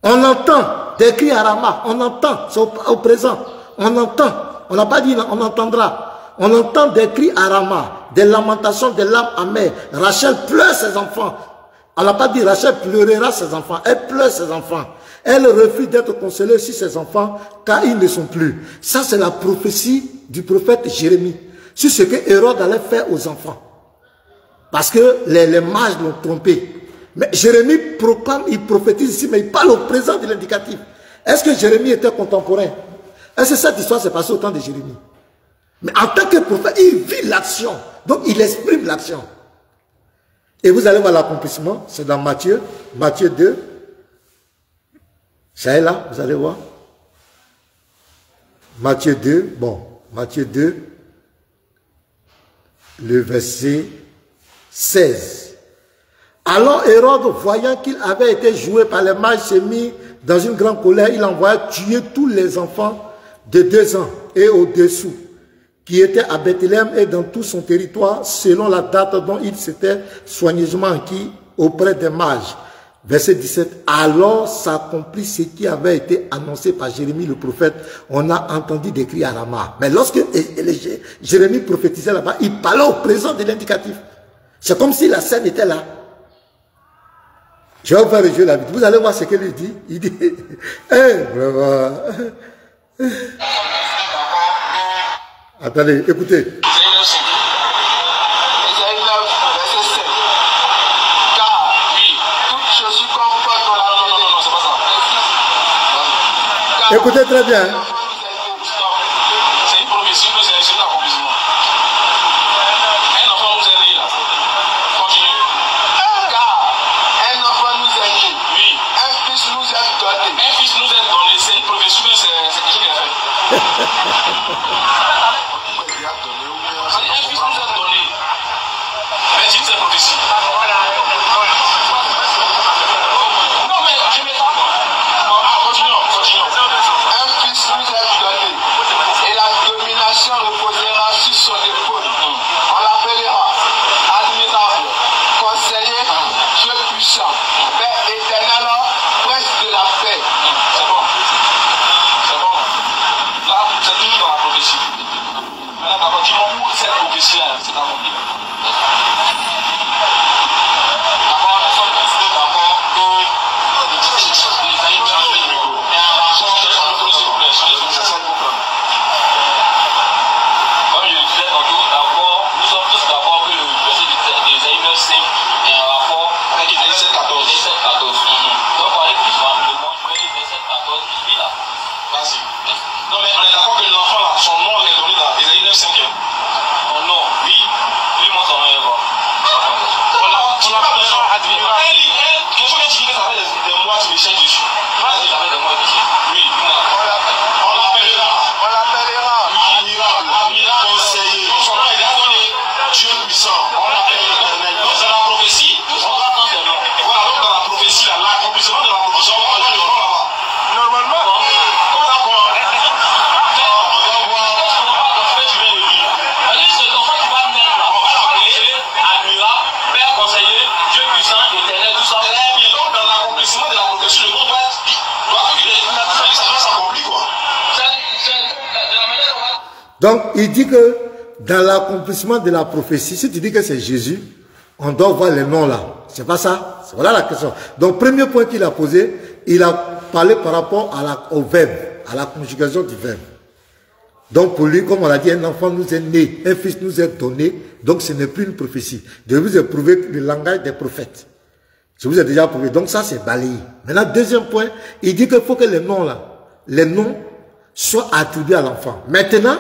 On entend des cris à Rama, on entend, c'est au présent, on entend, on n'a pas dit on entendra. On entend des cris à Rama, des lamentations, des larmes amères. Rachel pleure ses enfants. On n'a pas dit Rachel pleurera ses enfants, elle pleure ses enfants. Elle refuse d'être consolée sur ses enfants car ils ne sont plus. Ça, c'est la prophétie du prophète Jérémie sur ce que Hérode allait faire aux enfants. Parce que les mages l'ont trompé. Mais Jérémie proclame, il prophétise ici, mais il parle au présent de l'indicatif. Est-ce que Jérémie était contemporain? Est-ce que cette histoire s'est passée au temps de Jérémie? Mais en tant que prophète, il vit l'action. Donc, il exprime l'action. Et vous allez voir l'accomplissement. C'est dans Matthieu 2. Ça est là, vous allez voir. Matthieu 2, Matthieu 2, le verset 16. Alors Hérode, voyant qu'il avait été joué par les mages, s'est mis dans une grande colère. Il envoya tuer tous les enfants de 2 ans et au-dessous, qui étaient à Bethléem et dans tout son territoire, selon la date dont il s'était soigneusement acquis auprès des mages. Verset 17. Alors s'accomplit ce qui avait été annoncé par Jérémie le prophète. On a entendu des cris à Rama. Mais lorsque Jérémie prophétisait là-bas, il parlait au présent de l'indicatif. C'est comme si la scène était là. Je vais vous faire rejouer la vidéo. Vous allez voir ce qu'il dit. Il dit, vraiment. Attendez, écoutez. Écoutez très bien. C'est une prophétie, c'est un accomplissement. Un enfant nous est né là. Continue. Car un enfant nous est né. Oui. Un fils nous est donné. Un fils nous est donné. C'est une prophétie, c'est quelque chose qu'il a fait. Un fils nous est donné. Mais c'est une prophétie. Non, mais je mets ça. Continuons. Un fils nous est donné, et la domination reposera sur son épaule. On l'appellera admirable, conseiller, Dieu puissant, Père éternel, prince de la paix. C'est bon. Là, c'est toujours dans la prophétie. Maintenant, d'abord, dis-moi où cette prophétie-là, c'est accompli. D'abord, nous sommes décidés d'abord que non mais on est d'accord que l'enfant là, son nom est donné dans Ésaïe 9:5. Son nom, oui, moi son nom est bon. Quelque chose que tu dis que ça fait des mois tu me cherches dessus. Oui, on l'appellera admirable, conseiller. Son nom est déjà donné, Dieu puissant. On l'appellera éternel. Donc c'est la prophétie, on va prendre des noms. Voilà, donc dans la prophétie là, l'accomplissement de la prophétie, on va prendre le nom là-bas. Normalement, donc, il dit que dans l'accomplissement de la prophétie, si tu dis que c'est Jésus, on doit voir les noms là. C'est pas ça? Voilà la question. Donc, premier point qu'il a posé, il a parlé par rapport au verbe, à la conjugation du verbe. Donc, pour lui, comme on l'a dit, un enfant nous est né, un fils nous est donné, donc ce n'est plus une prophétie. Je vous ai prouvé le langage des prophètes. Je vous ai déjà prouvé. Donc, ça, c'est balayé. Maintenant, deuxième point, il dit qu'il faut que les noms là, les noms soient attribués à l'enfant. Maintenant,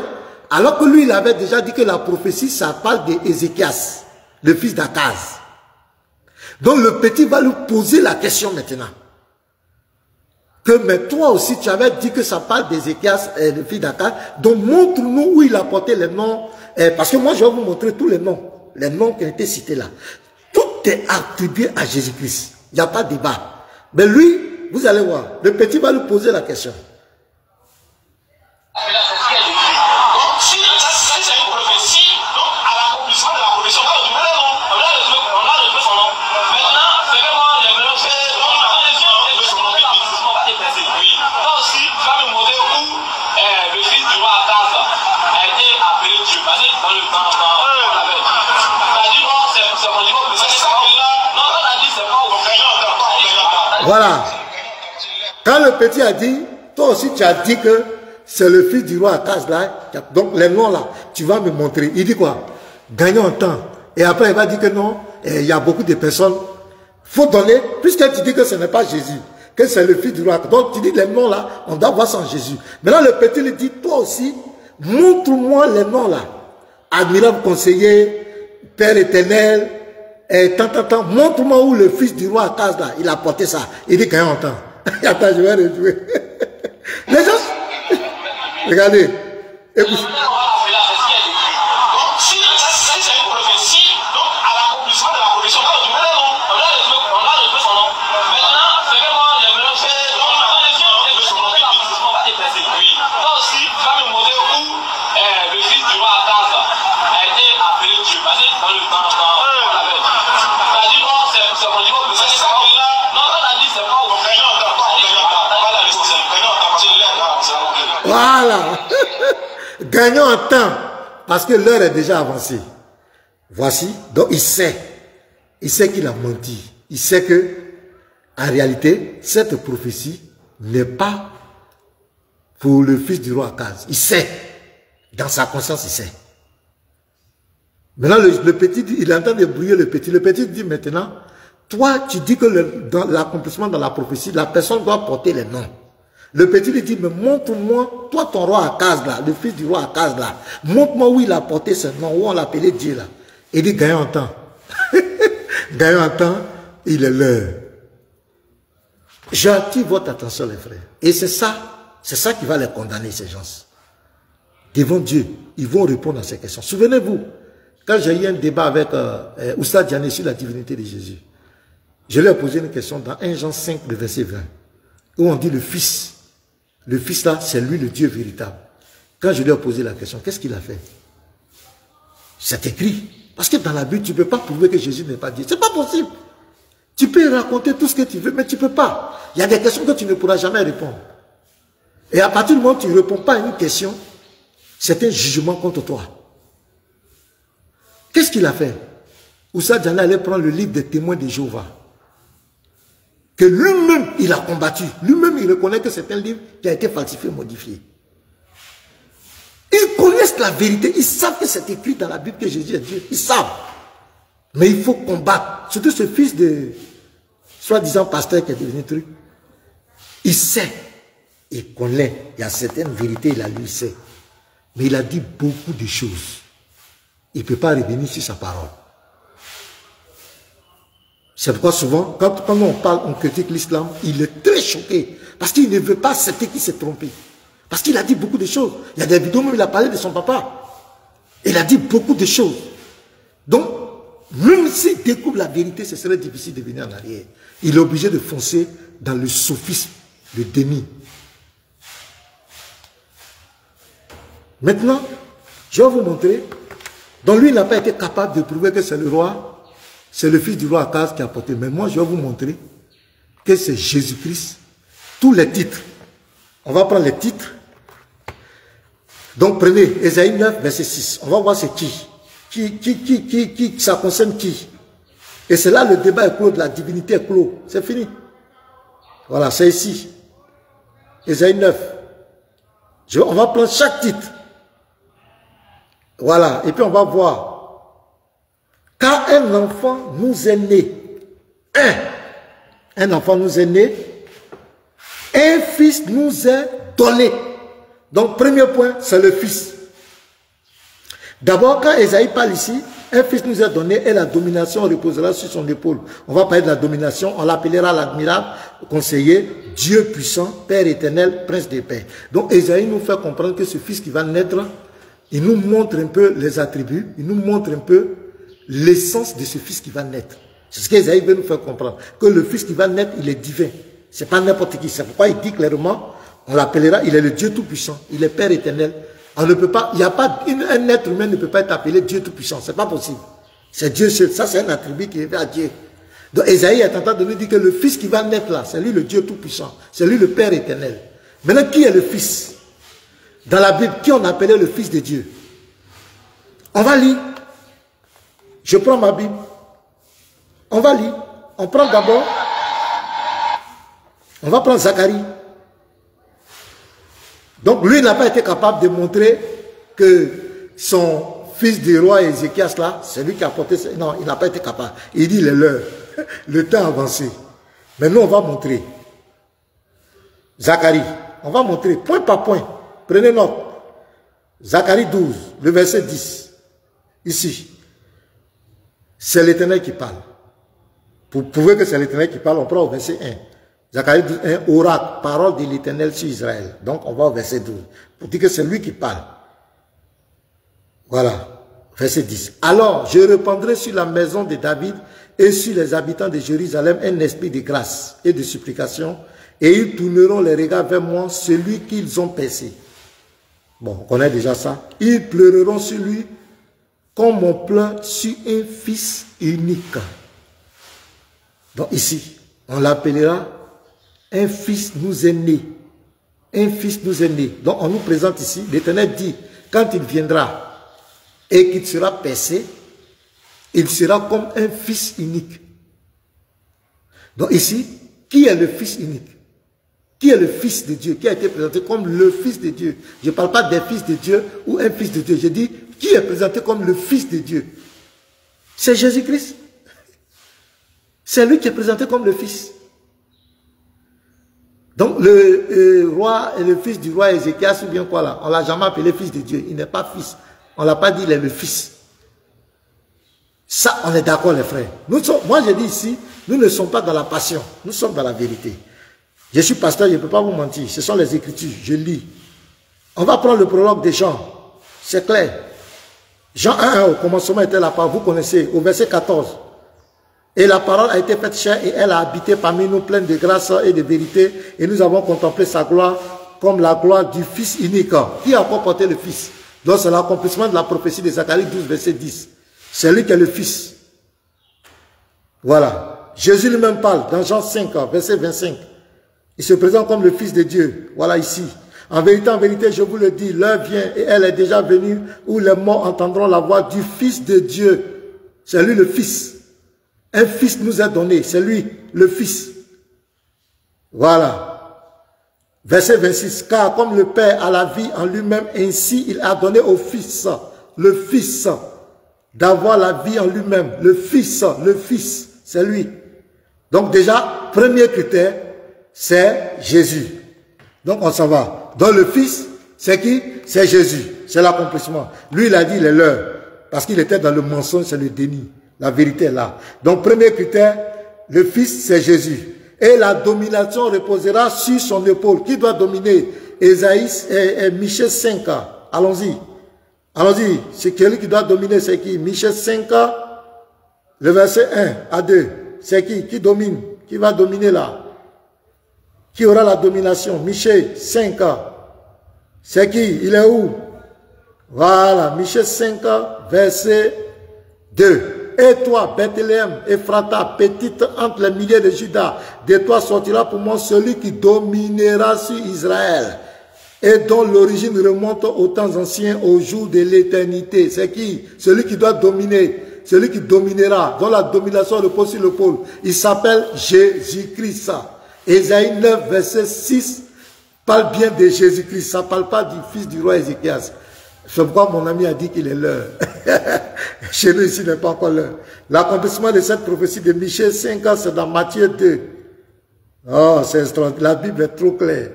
alors que lui, il avait déjà dit que la prophétie, ça parle d'Ézéchias, le fils d'Akaz. Donc le petit va lui poser la question maintenant. Mais toi aussi, tu avais dit que ça parle d'Ézéchias, le fils d'Akaz. Donc montre-nous où il a porté les noms. Parce que moi, je vais vous montrer tous les noms qui ont été cités là. Tout est attribué à Jésus-Christ. Il n'y a pas de débat. Mais lui, vous allez voir, le petit va lui poser la question. Voilà. Quand le petit a dit, toi aussi tu as dit que c'est le fils du roi Akaz là, donc les noms là, tu vas me montrer. Il dit quoi? Gagnons en temps. Et après il va dire que non, il y a beaucoup de personnes. Faut donner, puisque tu dis que ce n'est pas Jésus, que c'est le fils du roi. Donc tu dis les noms là, on doit voir sans Jésus. Maintenant le petit lui dit, toi aussi, montre-moi les noms là. Admirable conseiller, Père éternel, tant, montre-moi où le fils du roi Akaz là, il a porté ça. Il dit gagnons en temps. Attends, je vais rejouer. Les gens, regardez, écoute. Voilà. Gagnons en temps. Parce que l'heure est déjà avancée. Voici. Donc il sait. Il sait qu'il a menti. Il sait que, en réalité, cette prophétie n'est pas pour le fils du roi Akaz. Il sait. Dans sa conscience, il sait. Maintenant, le petit, il est en train de brouiller le petit. Le petit dit maintenant, toi, tu dis que dans l'accomplissement dans la prophétie, la personne doit porter les noms. Le petit lui dit, mais montre-moi, toi ton roi Akaz là, le fils du roi Akaz là, montre-moi où il a porté ce nom, où on l'appelait Dieu là. Il dit, gagnons en temps. Gagnons en temps, il est l'heure. J'attire votre attention les frères. Et c'est ça qui va les condamner ces gens. Devant Dieu, ils vont répondre à ces questions. Souvenez-vous, quand j'ai eu un débat avec Oustad Diané sur la divinité de Jésus, je lui ai posé une question dans 1 Jean 5, le verset 20, où on dit le Fils. Le Fils là, c'est lui le Dieu véritable. Quand je lui ai posé la question, qu'est-ce qu'il a fait? C'est écrit. Parce que dans la Bible, tu ne peux pas prouver que Jésus n'est pas Dieu. Ce n'est pas possible. Tu peux raconter tout ce que tu veux, mais tu ne peux pas. Il y a des questions que tu ne pourras jamais répondre. Et à partir du moment où tu ne réponds pas à une question, c'est un jugement contre toi. Qu'est-ce qu'il a fait? Oustad Diané allait prendre le livre des témoins de Jéhovah. Que lui-même, il a combattu. Lui-même, il reconnaît que c'est un livre qui a été falsifié, modifié. Ils connaissent la vérité. Ils savent que c'est écrit dans la Bible que Jésus est Dieu. Ils savent. Mais il faut combattre. Surtout ce fils de soi-disant pasteur qui est devenu truc. Il sait. Il connaît. Il y a certaines vérités, il a lu, il sait. Mais il a dit beaucoup de choses. Il ne peut pas revenir sur sa parole. C'est pourquoi souvent, quand on parle, on critique l'islam, il est très choqué. Parce qu'il ne veut pas accepter qu'il s'est trompé. Parce qu'il a dit beaucoup de choses. Il y a des vidéos où il a parlé de son papa. Il a dit beaucoup de choses. Donc, même s'il découvre la vérité, ce serait difficile de venir en arrière. Il est obligé de foncer dans le sophisme, le déni. Maintenant, je vais vous montrer. Donc lui, il n'a pas été capable de prouver que c'est le roi. C'est le fils du roi Akaz qui a porté. Mais moi, je vais vous montrer que c'est Jésus-Christ. Tous les titres. On va prendre les titres. Donc, prenez Ésaïe 9, verset 6. On va voir c'est qui. Ça concerne qui. Et c'est là le débat est clos, de la divinité est clos. C'est fini. Voilà, c'est ici. Ésaïe 9. On va prendre chaque titre. Voilà. Et puis, on va voir. Car un enfant nous est né. Un enfant nous est né. Un fils nous est donné. Donc, premier point, c'est le fils. D'abord, quand Ésaïe parle ici, un fils nous est donné et la domination reposera sur son épaule. On va parler de la domination, on l'appellera l'admirable, conseiller, Dieu puissant, Père éternel, prince des pères. Donc, Ésaïe nous fait comprendre que ce fils qui va naître, il nous montre un peu les attributs, il nous montre un peu l'essence de ce fils qui va naître. C'est ce qu'Ésaïe veut nous faire comprendre. Que le fils qui va naître, il est divin. C'est pas n'importe qui. C'est pourquoi il dit clairement, on l'appellera, il est le Dieu tout-puissant. Il est Père éternel. On ne peut pas, il n'y a pas, un être humain ne peut pas être appelé Dieu tout-puissant. C'est pas possible. C'est Dieu seul. Ça, c'est un attribut qui est fait à Dieu. Donc, Ésaïe est en train de nous dire que le fils qui va naître là, c'est lui le Dieu tout-puissant. C'est lui le Père éternel. Maintenant, qui est le fils? Dans la Bible, qui on appelait le fils de Dieu? On va lire. Je prends ma Bible. On va lire. On prend d'abord On va prendre Zacharie. Donc lui n'a pas été capable de montrer que son fils du roi Ézéchias là, c'est lui qui a porté... Non, il n'a pas été capable. Il dit, il est l'heure. Le temps a avancé. Mais nous, on va montrer. Zacharie, on va montrer point par point. Prenez note. Zacharie 12, le verset 10. Ici. C'est l'Éternel qui parle. Pour prouver que c'est l'Éternel qui parle, on prend au verset 1. Zacharie 12, 1, oracle, parole de l'Éternel sur Israël. Donc on va au verset 12. Pour dire que c'est lui qui parle. Voilà. Verset 10. Alors je répandrai sur la maison de David et sur les habitants de Jérusalem un esprit de grâce et de supplication, et ils tourneront les regards vers moi, celui qu'ils ont percé. Bon, on connaît déjà ça. Ils pleureront sur lui comme on pleure sur un fils unique. Donc ici, on l'appellera un fils nous est né. Un fils nous est né. Donc on nous présente ici, l'Éternel dit, quand il viendra et qu'il sera percé, il sera comme un fils unique. Donc ici, qui est le fils unique? Qui est le fils de Dieu? Qui a été présenté comme le fils de Dieu? Je ne parle pas des fils de Dieu ou un fils de Dieu. Je dis, qui est présenté comme le fils de Dieu? C'est Jésus-Christ. C'est lui qui est présenté comme le fils. Donc le roi et le fils du roi Ézéchias, ou bien quoi là? On ne l'a jamais appelé fils de Dieu. Il n'est pas fils. On ne l'a pas dit, il est le fils. Ça, on est d'accord les frères. Moi je dis ici, nous ne sommes pas dans la passion. Nous sommes dans la vérité. Je suis pasteur, je ne peux pas vous mentir. Ce sont les Écritures, je lis. On va prendre le prologue de Jean. C'est clair. Jean 1, au commencement était la parole. Vous connaissez, au verset 14. Et la parole a été faite chair et elle a habité parmi nous pleine de grâce et de vérité. Et nous avons contemplé sa gloire comme la gloire du Fils unique. Qui a encore porté le Fils? Donc c'est l'accomplissement de la prophétie de Zacharie 12, verset 10. C'est lui qui est le Fils. Voilà. Jésus lui-même parle dans Jean 5, verset 25. Il se présente comme le Fils de Dieu. Voilà ici. En vérité, je vous le dis, l'heure vient et elle est déjà venue où les morts entendront la voix du Fils de Dieu. C'est lui le Fils. Un Fils nous est donné. C'est lui le Fils. Voilà. Verset 26. Car comme le Père a la vie en lui-même, ainsi il a donné au Fils, le Fils, d'avoir la vie en lui-même. Le Fils, c'est lui. Donc déjà, premier critère, c'est Jésus. Donc on s'en va. Donc le Fils, c'est qui? C'est Jésus. C'est l'accomplissement. Lui, il a dit, il est l'heure. Parce qu'il était dans le mensonge, c'est le déni. La vérité est là. Donc premier critère, le Fils, c'est Jésus. Et la domination reposera sur son épaule. Qui doit dominer? Ésaïe et Michée 5. Allons-y. Allons-y. C'est celui qui doit dominer, c'est qui? Michée 5, le verset 1 à 2. C'est qui? Qui domine? Qui va dominer là? Qui aura la domination? Michée 5. C'est qui? Il est où? Voilà. Michée 5, verset 2. Et toi, Bethléem, Ephrata, petite entre les milliers de Judas, de toi sortira pour moi celui qui dominera sur Israël et dont l'origine remonte aux temps anciens, au jour de l'éternité. C'est qui? Celui qui doit dominer, celui qui dominera, dont la domination repose sur le pôle. Il s'appelle Jésus-Christ. Ésaïe 9, verset 6, parle bien de Jésus-Christ. Ça ne parle pas du fils du roi Ézéchias. C'est pourquoi mon ami a dit qu'il est l'heure. Chez nous ici, n'est pas encore l'heure. L'accomplissement de cette prophétie de Michée 5, c'est dans Matthieu 2. Oh, c'est extraordinaire. La Bible est trop claire.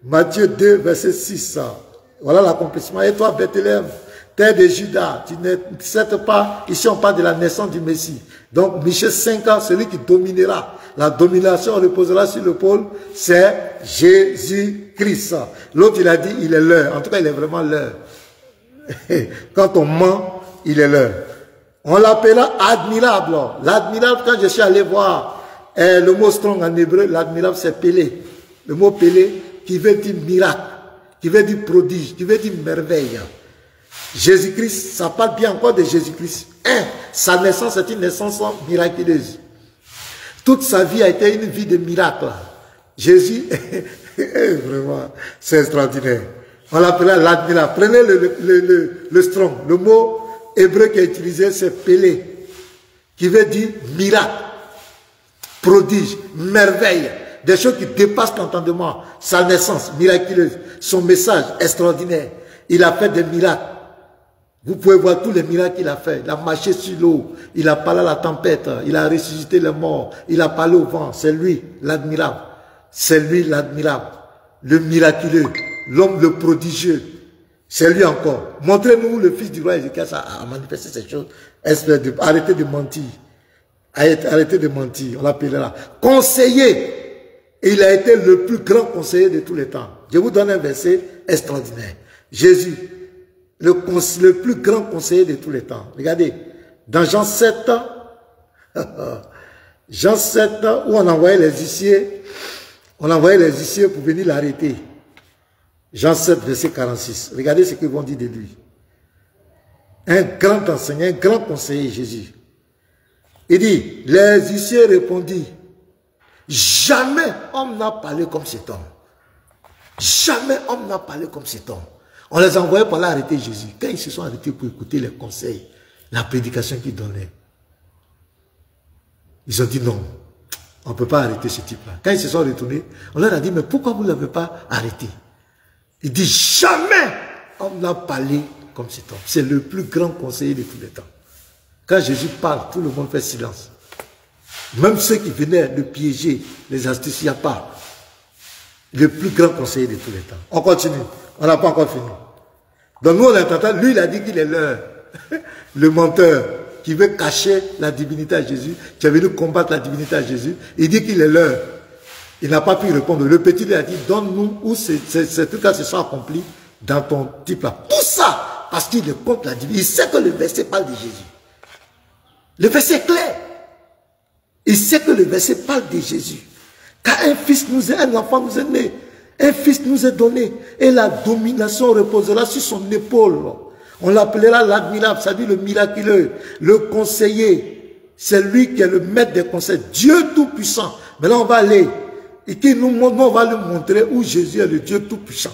Matthieu 2, verset 6. Voilà l'accomplissement. Et toi, Bethléem, terre de Judas, tu ne sais pas. Ici, on parle de la naissance du Messie. Donc, Michée 5, celui qui dominera. La domination reposera sur le pôle, c'est Jésus-Christ. L'autre, il a dit, il est l'heure. En tout cas, il est vraiment l'heure. Quand on ment, il est l'heure. On l'appellera admirable. L'admirable, quand je suis allé voir le mot strong en hébreu, l'admirable, c'est Pélé. Le mot Pélé, qui veut dire miracle, qui veut dire prodige, qui veut dire merveille. Jésus-Christ, ça parle bien encore de Jésus-Christ. Sa naissance est une naissance miraculeuse. Toute sa vie a été une vie de miracle. Jésus, vraiment, c'est extraordinaire. On l'appelle l'admirable. Prenez le strong. Le mot hébreu qui est utilisé, c'est Pélé, qui veut dire miracle, prodige, merveille. des choses qui dépassent l'entendement. Sa naissance miraculeuse, son message extraordinaire. Il a fait des miracles. Vous pouvez voir tous les miracles qu'il a fait. Il a marché sur l'eau, il a parlé à la tempête, il a ressuscité les morts, il a parlé au vent. C'est lui l'admirable. C'est lui l'admirable, le miraculeux, l'homme le prodigieux. C'est lui encore. Montrez-nous le fils du roi Ézéchias a manifesté ces choses. Arrêtez de mentir. Arrêtez de mentir. On l'appellera conseiller. Et il a été le plus grand conseiller de tous les temps. Je vous donne un verset extraordinaire. Jésus, le plus grand conseiller de tous les temps. Regardez, dans Jean 7, Jean 7, où on envoyait les huissiers, pour venir l'arrêter. Jean 7, verset 46. Regardez ce qu'ils vont dire de lui. Un grand enseignant, un grand conseiller, Jésus. Il dit, les huissiers répondit, jamais homme n'a parlé comme cet homme. Jamais homme n'a parlé comme cet homme. On les envoyait pour l'arrêter Jésus. Quand ils se sont arrêtés pour écouter les conseils, la prédication qu'il donnait, ils ont dit non, on ne peut pas arrêter ce type-là. Quand ils se sont retournés, on leur a dit, mais pourquoi vous ne l'avez pas arrêté? Il dit, jamais homme n'a parlé comme cet homme. C'est le plus grand conseiller de tous les temps. Quand Jésus parle, tout le monde fait silence. Même ceux qui venaient le piéger, les astuces, il n'y a pas. Le plus grand conseiller de tous les temps. On continue. On n'a pas encore fini. Donc nous, on entend, lui, il a dit qu'il est le menteur qui veut cacher la divinité à Jésus, qui est venu combattre la divinité à Jésus. Il dit qu'il est leur. Il n'a pas pu répondre. Le petit lui a dit, donne-nous où ces trucs-là se sont accomplis dans ton type-là. Tout ça, parce qu'il est contre la divinité. Il sait que le verset parle de Jésus. Le verset est clair. Il sait que le verset parle de Jésus. Car un enfant nous est né. Un fils nous est donné. Et la domination reposera sur son épaule. On l'appellera l'admirable, c'est-à-dire le miraculeux, le conseiller. C'est lui qui est le maître des conseils. Dieu tout-puissant. Mais là, on va aller. Et qui nous montre, on va lui montrer où Jésus est le Dieu tout-puissant.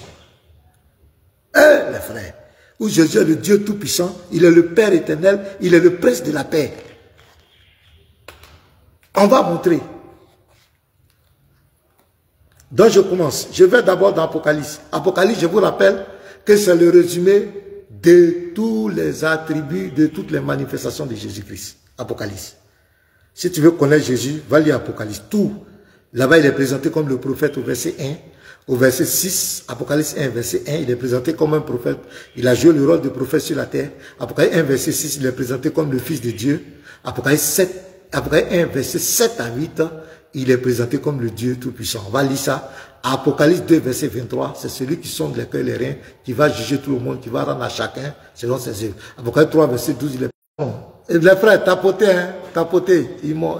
Les frères. Où Jésus est le Dieu tout-puissant. Il est le Père éternel. Il est le Prince de la paix. On va montrer. Donc je commence. Je vais d'abord dans Apocalypse. Apocalypse, je vous rappelle que c'est le résumé de tous les attributs, de toutes les manifestations de Jésus-Christ. Apocalypse. Si tu veux connaître Jésus, va lire Apocalypse. Tout. Là-bas, il est présenté comme le prophète au verset 1. Au verset 6, Apocalypse 1, verset 1, il est présenté comme un prophète. Il a joué le rôle de prophète sur la terre. Apocalypse 1, verset 6, il est présenté comme le Fils de Dieu. Apocalypse 1, verset 7 à 8, il est présenté comme le Dieu Tout-Puissant. On va lire ça. Apocalypse 2, verset 23, c'est celui qui sonde les cœurs et les reins, qui va juger tout le monde, qui va rendre à chacun selon ses œuvres. Apocalypse 3, verset 12, il est... Et les frères, tapotez, hein, tapotez. Ils m'ont...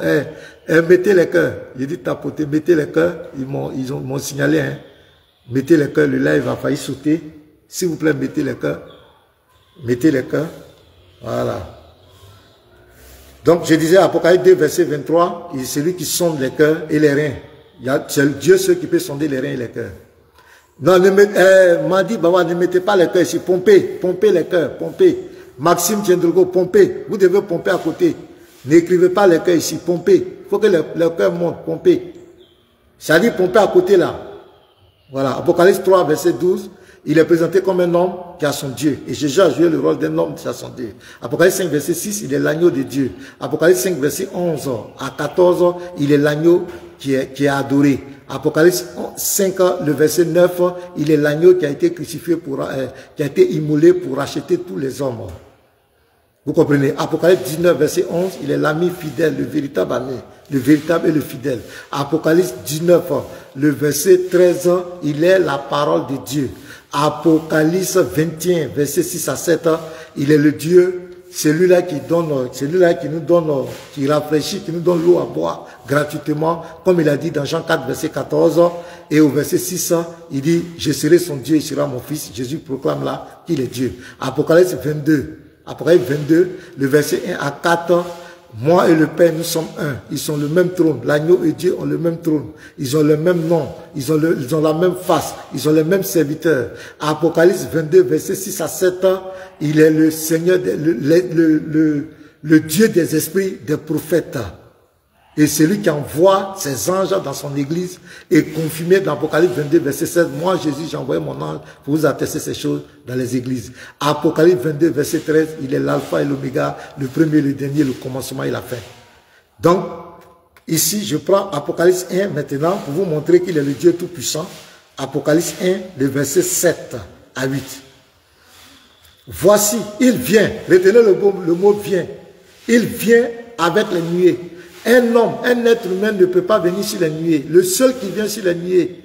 mettez les cœurs. J'ai dit tapoter, mettez les cœurs. Ils m'ont signalé, hein. Mettez les cœurs, le live a failli sauter. S'il vous plaît, mettez les cœurs. Mettez les cœurs. Voilà. Donc, je disais, Apocalypse 2, verset 23, il est celui qui sonde les cœurs et les reins. C'est Dieu seul qui peut sonder les reins et les cœurs. Non, m'a dit, Baba, ne mettez pas les cœurs ici. Pompez les cœurs, pompez. Maxime Tiendrogo, pompez. Vous devez pomper à côté. N'écrivez pas les cœurs ici, pompez. Il faut que le cœur monte, pompez. Ça dit pomper à côté là. Voilà, Apocalypse 3, verset 12. Il est présenté comme un homme qui a son Dieu. Et Jésus a joué le rôle d'un homme qui a son Dieu. Apocalypse 5, verset 6, il est l'agneau de Dieu. Apocalypse 5, verset 11 à 14, il est l'agneau qui est adoré. Apocalypse 5, le verset 9, il est l'agneau qui a été crucifié, qui a été immolé pour racheter tous les hommes. Vous comprenez? Apocalypse 19, verset 11, il est l'ami fidèle, le véritable ami, le véritable et le fidèle. Apocalypse 19, le verset 13, il est la parole de Dieu. Apocalypse 21, verset 6 à 7, il est le Dieu, celui-là qui donne, celui-là qui nous donne, qui rafraîchit, qui nous donne l'eau à boire gratuitement, comme il a dit dans Jean 4, verset 14, et au verset 6, il dit, je serai son Dieu, il sera mon fils. Jésus proclame là qu'il est Dieu. Apocalypse 22, le verset 1 à 4, moi et le Père, nous sommes un. Ils sont le même trône. L'agneau et Dieu ont le même trône. Ils ont le même nom. Ils ont la même face. Ils ont les mêmes serviteurs. Apocalypse 22, verset 6 à 7, il est le Seigneur, le Dieu des esprits des prophètes. Et celui qui envoie ses anges dans son église est confirmé dans Apocalypse 22, verset 16. Moi, Jésus, j'ai envoyé mon ange pour vous attester ces choses dans les églises. Apocalypse 22, verset 13, il est l'alpha et l'oméga, le premier, le dernier, le commencement et la fin. Donc, ici, je prends Apocalypse 1 maintenant pour vous montrer qu'il est le Dieu Tout-Puissant. Apocalypse 1, le verset 7 à 8. Voici, il vient. Retenez le mot vient. Il vient avec les nuées. Un homme, un être humain ne peut pas venir sur les nuées. Le seul qui vient sur les nuées,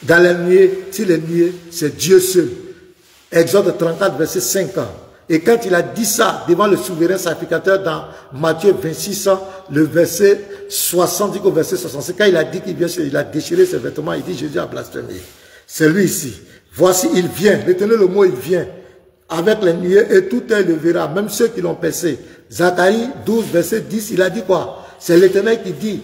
dans les nuées, sur les nuées, c'est Dieu seul. Exode 34, verset 5. Et quand il a dit ça devant le souverain sacrificateur dans Matthieu 26, le verset 60 au verset 65, quand il a dit qu'il vient, il a déchiré ses vêtements, il dit Jésus a blasphémé. C'est lui ici. Voici, il vient. Retenez le mot, il vient. Avec les nuées et tout œil le verra, même ceux qui l'ont percé. Zacharie 12, verset 10, il a dit quoi? C'est l'Éternel qui dit,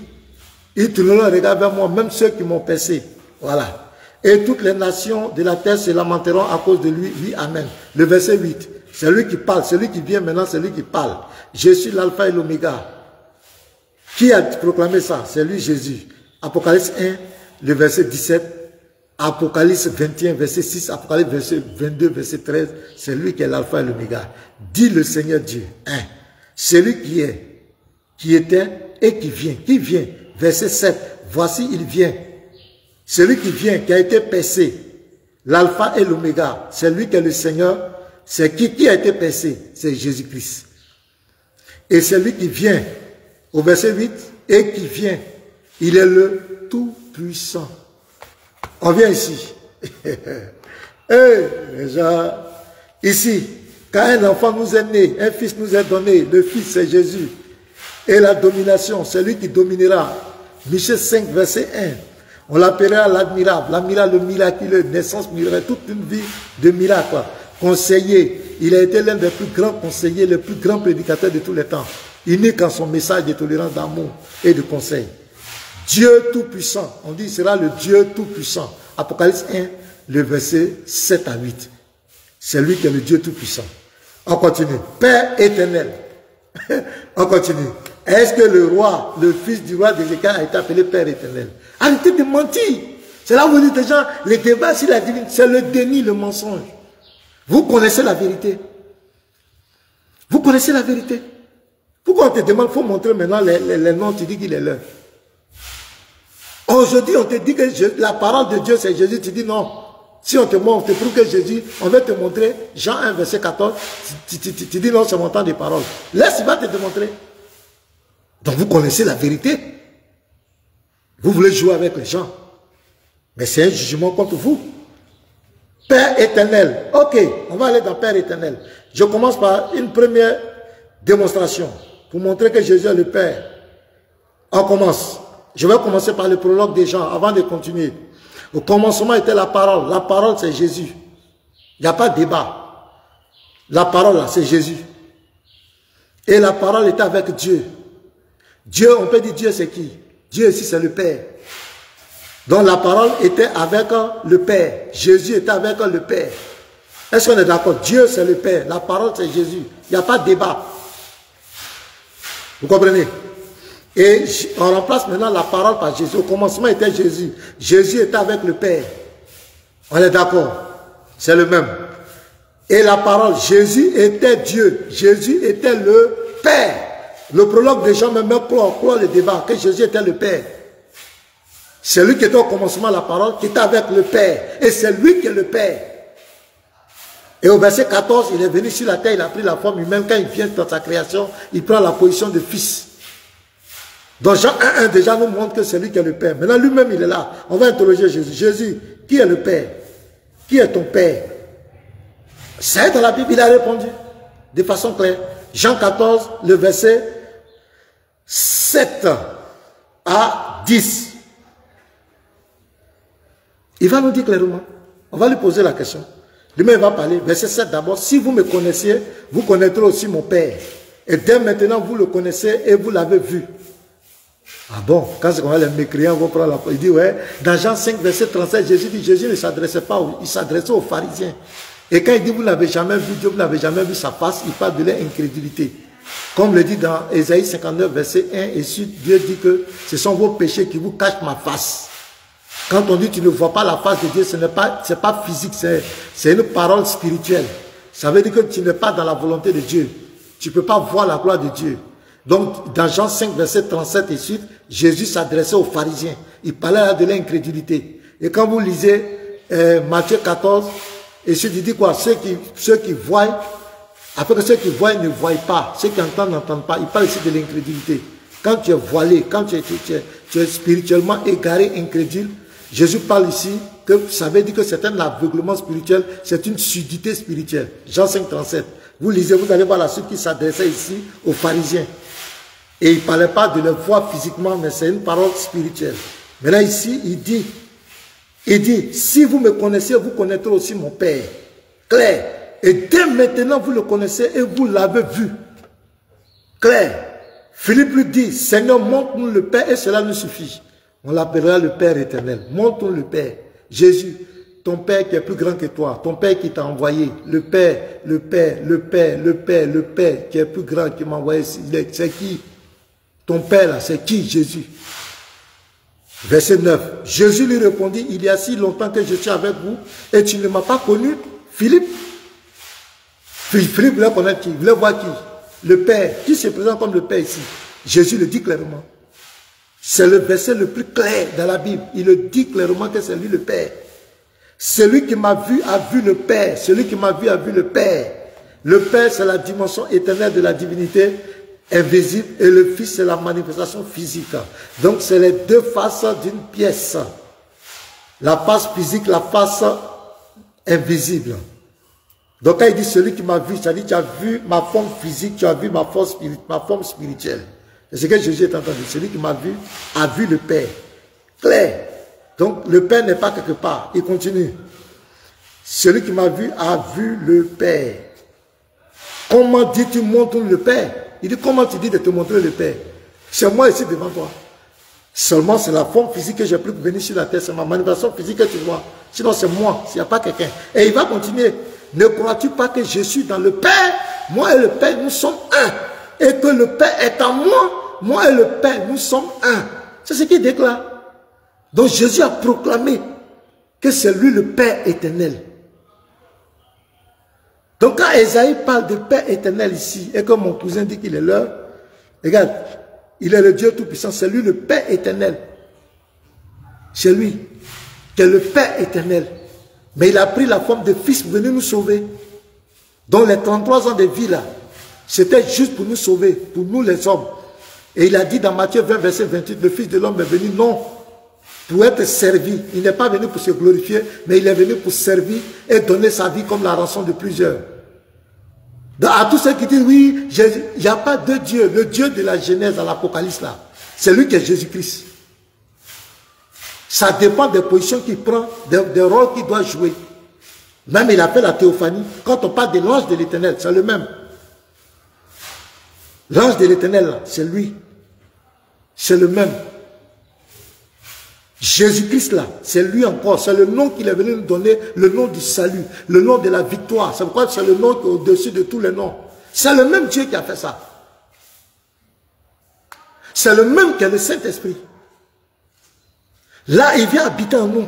ils tourneront le regard vers moi, même ceux qui m'ont percé. Voilà. Et toutes les nations de la terre se lamenteront à cause de lui. Oui, amen. Le verset 8, c'est lui qui parle, celui qui vient maintenant, c'est lui qui parle. Je suis l'alpha et l'oméga. Qui a proclamé ça? C'est lui, Jésus. Apocalypse 1, le verset 17. Apocalypse 21, verset 6. Apocalypse 22, verset 13. C'est lui qui est l'alpha et l'oméga. Dit le Seigneur Dieu. Celui qui est, qui était et qui vient. Qui vient? Verset 7. Voici, il vient. Celui qui vient, qui a été percé. L'alpha et l'oméga. C'est lui qui est le Seigneur. C'est qui a été percé? C'est Jésus-Christ. Et celui qui vient, au verset 8, et qui vient, il est le Tout-Puissant. On vient ici. Déjà, ici, quand un enfant nous est né, un fils nous est donné, le fils c'est Jésus. Et la domination, c'est lui qui dominera. Michée 5, verset 1. On l'appellera l'admirable, l'admirable, le miraculeux, naissance miraculeuse, toute une vie de miracle. Conseiller, il a été l'un des plus grands conseillers, le plus grand prédicateur de tous les temps. Unique en son message de tolérance, d'amour et de conseil. Dieu Tout-Puissant, on dit, il sera le Dieu Tout-Puissant. Apocalypse 1, le verset 7 à 8. C'est lui qui est le Dieu Tout-Puissant. On continue. Père éternel. On continue. Est-ce que le roi, le fils du roi d'Ézéchiel a été appelé Père éternel? Arrêtez de mentir. C'est là où vous dites déjà, les débats sur la divinité, c'est le déni, le mensonge. Vous connaissez la vérité. Vous connaissez la vérité. Pourquoi on te demande, il faut montrer maintenant les noms, tu dis qu'il est l'un. Aujourd'hui, on te dit que la parole de Dieu, c'est Jésus, tu dis non. Si on te montre, on te prouve que Jésus, on va te montrer, Jean 1, verset 14, tu dis non, c'est mon temps de parole. Laisse, il va te démontrer. Donc vous connaissez la vérité. Vous voulez jouer avec les gens. Mais c'est un jugement contre vous. Père éternel. Ok, on va aller dans Père éternel. Je commence par une première démonstration pour montrer que Jésus est le Père. On commence. Je vais commencer par le prologue des gens avant de continuer. Au commencement était la parole. La parole, c'est Jésus. Il n'y a pas de débat. La parole, c'est Jésus. Et la parole était avec Dieu. Dieu, on peut dire Dieu, c'est qui? Dieu ici, c'est le Père. Donc la parole était avec le Père. Jésus était avec le Père. Est-ce qu'on est d'accord? Dieu, c'est le Père. La parole, c'est Jésus. Il n'y a pas de débat. Vous comprenez? Et on remplace maintenant la parole par Jésus. Au commencement était Jésus. Jésus était avec le Père. On est d'accord? C'est le même. Et la parole, Jésus était Dieu. Jésus était le Père. Le prologue des gens même clôt le débat que Jésus était le Père. C'est lui qui était au commencement la parole, qui était avec le Père. Et c'est lui qui est le Père. Et au verset 14, il est venu sur la terre, il a pris la forme humaine. Quand il vient dans sa création, il prend la position de fils. Donc Jean 1.1 déjà nous montre que c'est lui qui est le Père. Maintenant lui-même il est là. On va interroger Jésus. Jésus, qui est le Père? Qui est ton Père? C'est dans la Bible, il a répondu de façon claire. Jean 14, le verset 7 à 10. Il va nous dire clairement. On va lui poser la question. Lui-même va parler. Verset 7 d'abord. Si vous me connaissiez, vous connaîtrez aussi mon Père. Et dès maintenant, vous le connaissez et vous l'avez vu. Ah bon, quand c'est comme les mécréants vont prendre la parole, il dit, ouais, dans Jean 5, verset 37, Jésus dit, Jésus ne s'adressait pas, il s'adressait aux pharisiens. Et quand il dit, vous n'avez jamais vu Dieu, vous n'avez jamais vu sa face, il parle de leur incrédulité. Comme le dit dans Ésaïe 59, verset 1 et suite, Dieu dit que ce sont vos péchés qui vous cachent ma face. Quand on dit tu ne vois pas la face de Dieu, ce n'est pas physique, c'est une parole spirituelle. Ça veut dire que tu n'es pas dans la volonté de Dieu. Tu ne peux pas voir la gloire de Dieu. Donc, dans Jean 5, verset 37 et suite, Jésus s'adressait aux pharisiens. Il parlait là de l'incrédulité. Et quand vous lisez Matthieu 14, et suite, il dit quoi? Ceux qui voient, après que ceux qui voient ne voient pas, ceux qui entendent n'entendent pas. Il parle ici de l'incrédulité. Quand tu es voilé, quand tu es spirituellement égaré, incrédule, Jésus parle ici que ça veut dire que c'est un aveuglement spirituel, c'est une surdité spirituelle. Jean 5, 37. Vous lisez, vous allez voir la suite qui s'adressait ici aux pharisiens. Et il ne parlait pas de le voir physiquement, mais c'est une parole spirituelle. Maintenant ici, il dit, si vous me connaissez, vous connaîtrez aussi mon Père. Clair. Et dès maintenant, vous le connaissez et vous l'avez vu. Clair. Philippe lui dit, Seigneur, montre-nous le Père et cela nous suffit. On l'appellera le Père éternel. Montre-nous le Père. Jésus, ton Père qui est plus grand que toi, ton Père qui t'a envoyé, le Père, le Père, le Père, le Père, le Père qui est plus grand, qui m'a envoyé, c'est qui? Ton Père là, c'est qui? Jésus. Verset 9. Jésus lui répondit, il y a si longtemps que je suis avec vous et tu ne m'as pas connu, Philippe. Philippe voulait connaître qui? Il voulait voir qui? Le Père. Qui se présente comme le Père ici? Jésus le dit clairement. C'est le verset le plus clair dans la Bible. Il le dit clairement que c'est lui le Père. Celui qui m'a vu a vu le Père. Celui qui m'a vu a vu le Père. Le Père, c'est la dimension éternelle de la divinité invisible et le Fils, c'est la manifestation physique. Donc, c'est les deux faces d'une pièce. La face physique, la face invisible. Donc, quand il dit celui qui m'a vu, ça dit tu as vu ma forme physique, tu as vu ma forme spirituelle. C'est ce que Jésus est entendu. Celui qui m'a vu a vu le Père. Clair. Donc, le Père n'est pas quelque part. Il continue. Celui qui m'a vu a vu le Père. Comment dis-tu montre-nous le Père? Il dit, comment tu dis de te montrer le Père? C'est moi ici devant toi. Seulement, c'est la forme physique que j'ai pu venir sur la terre. C'est ma manifestation physique que tu vois. Sinon, c'est moi. S'il n'y a pas quelqu'un. Et il va continuer. Ne crois-tu pas que je suis dans le Père? Moi et le Père, nous sommes un. Et que le Père est en moi. Moi et le Père, nous sommes un. C'est ce qu'il déclare. Donc Jésus a proclamé que c'est lui le Père éternel. Donc quand Esaïe parle de Père éternel ici, et que mon cousin dit qu'il est leur, regarde, il est le Dieu Tout-Puissant, c'est lui le Père éternel. C'est lui qui est le Père éternel. Mais il a pris la forme de Fils pour venir nous sauver. Donc les 33 ans de vie là, c'était juste pour nous sauver, pour nous les hommes. Et il a dit dans Matthieu 20, verset 28, le Fils de l'homme est venu, non, pour être servi. Il n'est pas venu pour se glorifier, mais il est venu pour servir et donner sa vie comme la rançon de plusieurs. Donc, à tous ceux qui disent, oui, il n'y a pas de Dieu, le Dieu de la Genèse à l'Apocalypse là, c'est lui qui est Jésus-Christ. Ça dépend des positions qu'il prend, des rôles qu'il doit jouer. Même il a fait la théophanie. Quand on parle de l'ange de l'Éternel, c'est le même. L'ange de l'Éternel, c'est lui. C'est le même. Jésus-Christ là, c'est lui encore. C'est le nom qu'il est venu nous donner, le nom du salut, le nom de la victoire. C'est pourquoi c'est le nom qui est au-dessus de tous les noms. C'est le même Dieu qui a fait ça. C'est le même qui est le Saint-Esprit. Là, il vient habiter en nous.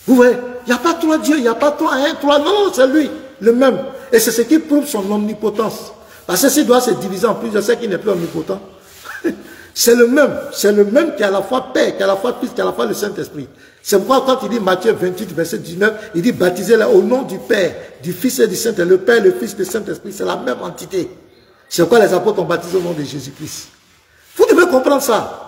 Vous voyez, il n'y a pas trois dieux, il n'y a pas trois, un, trois. Non, c'est lui, le même. Et c'est ce qui prouve son omnipotence. Parce que s'il doit se diviser en plusieurs, c'est qu'il n'est plus omnipotent. C'est le même qui est à la fois Père, qui est à la fois Fils, qui est à la fois le Saint-Esprit. C'est pourquoi quand il dit Matthieu 28, verset 19, il dit baptisez-les au nom du Père, du Fils et du Saint-Esprit. Le Père, le Fils, le Saint-Esprit, c'est la même entité. C'est pourquoi les apôtres ont baptisé au nom de Jésus-Christ. Vous devez comprendre ça.